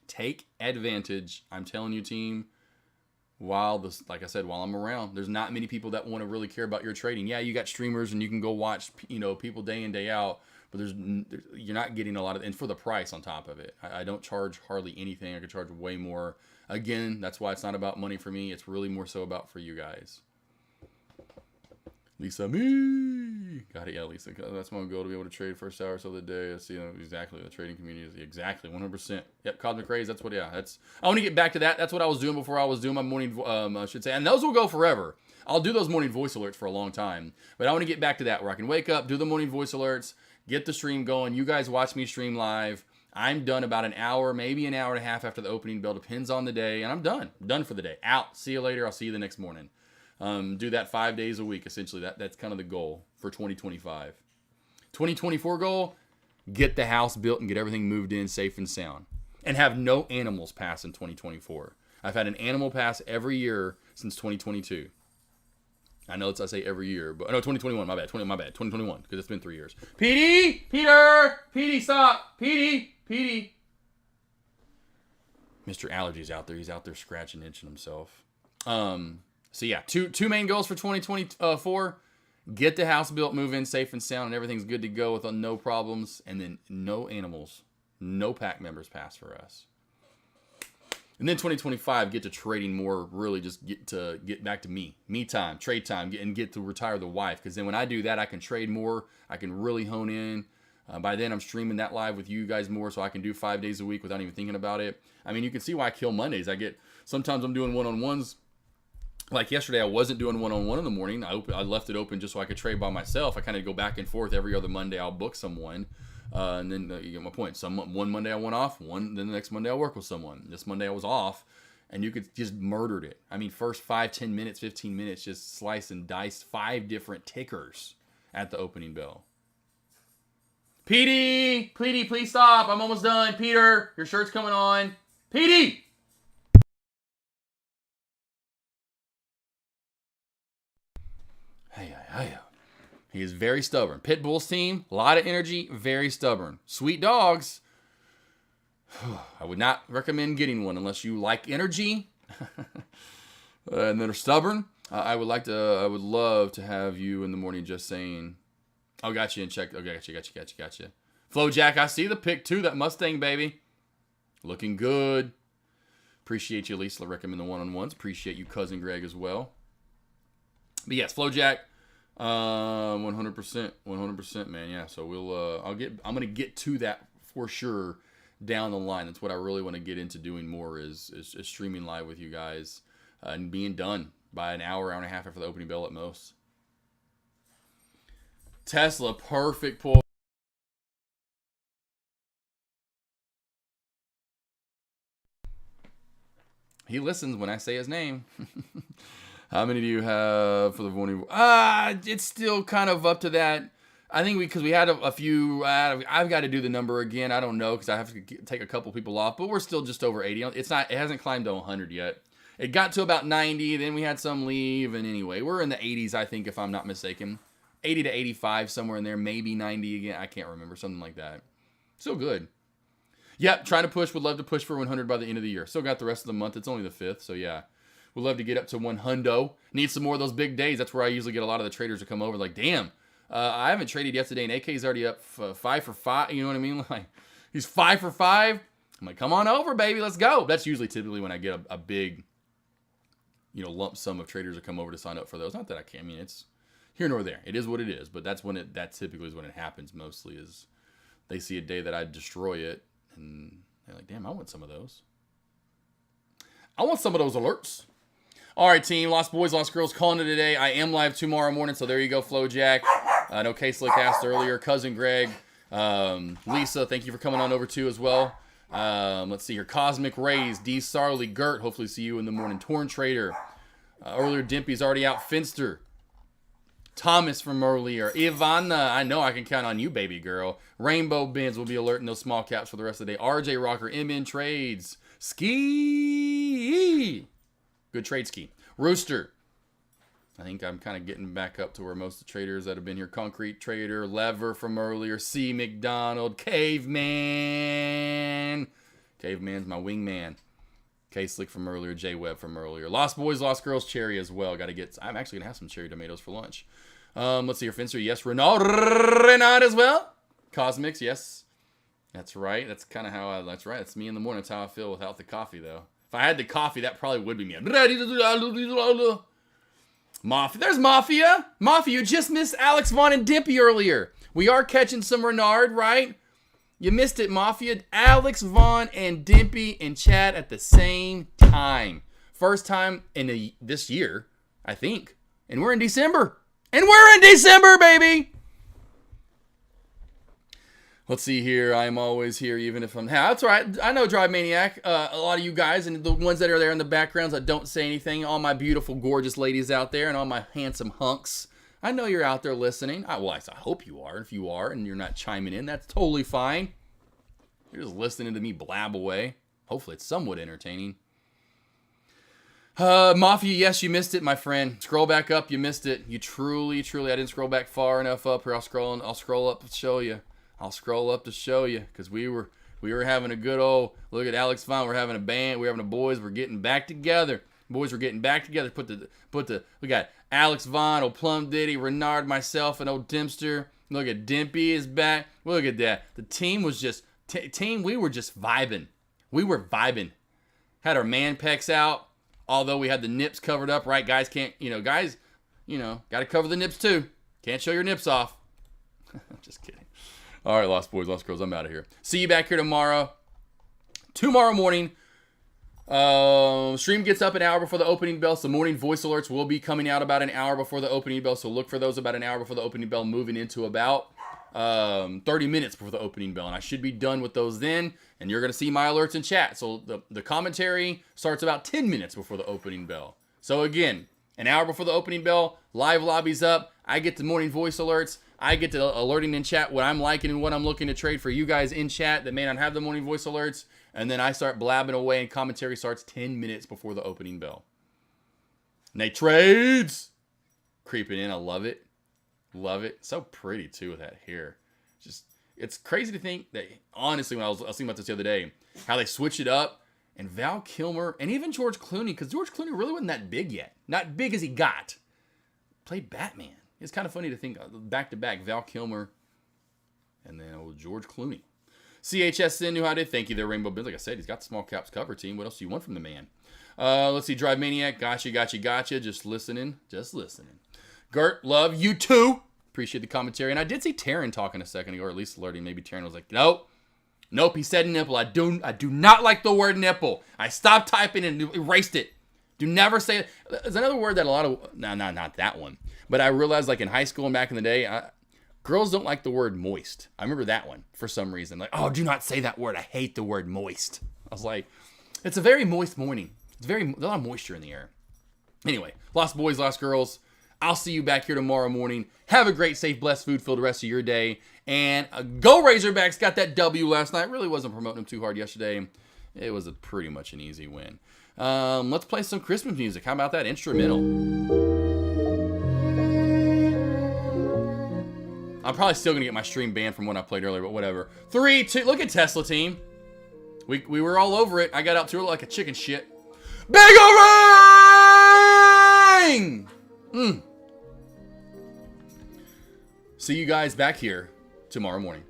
Take advantage. I'm telling you, team, like I said, while I'm around, there's not many people that want to really care about your trading. Yeah, you got streamers and you can go watch, people day in, day out, but you're not getting a lot of, and for the price on top of it. I don't charge hardly anything. I could charge way more. Again, that's why it's not about money for me. It's really more so about for you guys. Lisa, me. Got it, yeah, Lisa. That's my goal, to be able to trade first hours of the day. I see exactly the trading community is exactly 100%. Yep, Cosmic Rays. That's what. Yeah, that's. I want to get back to that. That's what I was doing before I was doing my morning. I should say, and those will go forever. I'll do those morning voice alerts for a long time, but I want to get back to that where I can wake up, do the morning voice alerts, get the stream going. You guys watch me stream live. I'm done about an hour, maybe an hour and a half after the opening bell. Depends on the day, and I'm done. I'm done for the day. Out. See you later. I'll see you the next morning. Do that 5 days a week, essentially. That's kind of the goal for 2025. 2024 goal, get the house built and get everything moved in safe and sound. And have no animals pass in 2024. I've had an animal pass every year since 2022. I know I say every year, but no, 2021, my bad. 2021, because it's been 3 years. Petey, stop. Petey. Mr. Allergy's out there. He's out there scratching, itching himself. So yeah, two main goals for 2024. Get the house built, move in safe and sound, and everything's good to go with no problems. And then no animals, no pack members pass for us. And then 2025, get to trading more, really just get back to me time, trade time, get to retire the wife. Because then when I do that, I can trade more. I can really hone in. By then, I'm streaming that live with you guys more, so I can do 5 days a week without even thinking about it. I mean, you can see why I kill Mondays. Sometimes I'm doing one-on-ones. Like yesterday, I wasn't doing one-on-one in the morning. I left it open just so I could trade by myself. I kind of go back and forth every other Monday. I'll book someone, and then you get my point. One Monday I went off, then the next Monday I work with someone. This Monday I was off, and you could just murdered it. I mean, first 5, 10 minutes, 15 minutes, just slice and dice 5 different tickers at the opening bell. Petey, please stop. I'm almost done. Peter, your shirt's coming on. Petey! He is very stubborn. Pitbull's team, a lot of energy, very stubborn. Sweet dogs. I would not recommend getting one unless you like energy and then are stubborn. I would love to have you in the morning just saying, oh, got you in check. Okay, got you. Flo Jack, I see the pick too. That Mustang, baby. Looking good. Appreciate you, Lisa. Recommend the one-on-ones. Appreciate you, Cousin Greg, as well. But yes, Flo Jack, 100%, man. Yeah. So I'm gonna get to that for sure down the line. That's what I really want to get into doing more is streaming live with you guys and being done by an hour and a half after the opening bell at most. Tesla, perfect pull. He listens when I say his name. How many do you have for the morning? It's still kind of up to that. I think because we had a few. I've got to do the number again. I don't know because I have to take a couple people off, but we're still just over 80. It hasn't climbed to 100 yet. It got to about 90. Then we had some leave, and anyway, we're in the 80s. I think if I'm not mistaken, 80 to 85 somewhere in there, maybe 90 again. I can't remember, something like that. Still good. Yep, trying to push. Would love to push for 100 by the end of the year. Still got the rest of the month. It's only the 5th, so yeah. Would love to get up to 100. Need some more of those big days. That's where I usually get a lot of the traders to come over. Like, damn, I haven't traded yet today, and AK's already up 5 for 5. You know what I mean? Like, he's 5 for 5. I'm like, come on over, baby. Let's go. That's typically when I get a big, lump sum of traders that come over to sign up for those. Not that I can't. I mean, it's here nor there. It is what it is. But that typically is when it happens mostly, is they see a day that I destroy it, and they're like, damn, I want some of those. I want some of those alerts. All right, team. Lost boys, lost girls, calling it today. I am live tomorrow morning, so there you go, Flowjack. I know K-Slick asked earlier. Cousin Greg. Lisa, thank you for coming on over too as well. Let's see here. Cosmic Rays, D. Sarley, Gert. Hopefully see you in the morning. Torn Trader. Earlier, Dimpy's already out. Finster. Thomas from earlier. Ivana, I know I can count on you, baby girl. Rainbow Bins will be alerting those small caps for the rest of the day. RJ Rocker, MN Trades. Ski. Good trade ski. Rooster. I think I'm kind of getting back up to where most of the traders that have been here. Concrete Trader, Lever from earlier, C. McDonald, Caveman. Caveman's my wingman. K-Slick from earlier, J. Webb from earlier. Lost Boys, Lost Girls, Cherry as well. I'm actually going to have some cherry tomatoes for lunch. Let's see your Finster. Yes, Renaud as well. Cosmics, yes. That's right. That's kind of how that's right. That's me in the morning. That's how I feel without the coffee, though. If I had the coffee, that probably would be me. Mafia. There's Mafia. Mafia, you just missed Alex Vaughn and Dimpy earlier. We are catching some Renard, right? You missed it, Mafia. Alex Vaughn and Dimpy in chat at the same time. First time in this year, I think. And we're in December. Baby! Let's see here. I'm always here, even if I'm... that's all right. I know Drive Maniac. A lot of you guys, and the ones that are there in the backgrounds that don't say anything. All my beautiful, gorgeous ladies out there, and all my handsome hunks. I know you're out there listening. I hope you are. If you are, and you're not chiming in, that's totally fine. You're just listening to me blab away. Hopefully it's somewhat entertaining. Mafia, yes, you missed it, my friend. Scroll back up. You missed it. You truly, I didn't scroll back far enough up here. I'll scroll up to show you. Because we were having a good old look at Alex Vaughn. We're having a band. We're having a boys. We're getting back together. We got Alex Vaughn, old Plum Diddy, Renard, myself, and old Dempster. Look at Dimpy is back. Look at that. The team was just we were just vibing. Had our man pecs out, although we had the nips covered up. Right, guys got to cover the nips too. Can't show your nips off. I'm just kidding. All right, Lost Boys, Lost Girls, I'm out of here. See you back here tomorrow. Tomorrow morning, stream gets up an hour before the opening bell, so morning voice alerts will be coming out about an hour before the opening bell, so look for those about an hour before the opening bell, moving into about 30 minutes before the opening bell, and I should be done with those then, and you're going to see my alerts in chat. So the commentary starts about 10 minutes before the opening bell. So again, an hour before the opening bell, live lobby's up, I get the morning voice alerts, I get to alerting in chat what I'm liking and what I'm looking to trade for you guys in chat that may not have the morning voice alerts. And then I start blabbing away and commentary starts 10 minutes before the opening bell. Nate trades! Creeping in. I love it. So pretty too with that hair. It's crazy to think that, honestly, when I was thinking about this the other day, how they switch it up. And Val Kilmer and even George Clooney, because George Clooney really wasn't that big yet. Not big as he got. Played Batman. It's kind of funny to think back-to-back Val Kilmer and then old George Clooney. CHSN knew how to. Thank you there, Rainbow Bins. Like I said, he's got the small caps cover team. What else do you want from the man? Let's see. Drive Maniac. Gotcha. Just listening. Gert, love you too. Appreciate the commentary. And I did see Taryn talking a second ago, or at least alerting. Maybe Taryn was like, nope, he said nipple. I do not like the word nipple. I stopped typing and erased it. Do never say it. There's another word that a lot of... No, not that one. But I realized, like, in high school and back in the day, girls don't like the word moist. I remember that one for some reason. Like, oh, do not say that word. I hate the word moist. I was like, it's a very moist morning. There's a lot of moisture in the air. Anyway, Lost Boys, Lost Girls. I'll see you back here tomorrow morning. Have a great, safe, blessed, food-filled rest of your day. And go Razorbacks. Got that W last night. Really wasn't promoting them too hard yesterday. It was pretty much an easy win. Let's play some Christmas music. How about that instrumental? I'm probably still going to get my stream banned from when I played earlier, but whatever. 3, 2, look at Tesla team. We were all over it. I got out too early like a chicken shit. Bagel ring! See you guys back here tomorrow morning.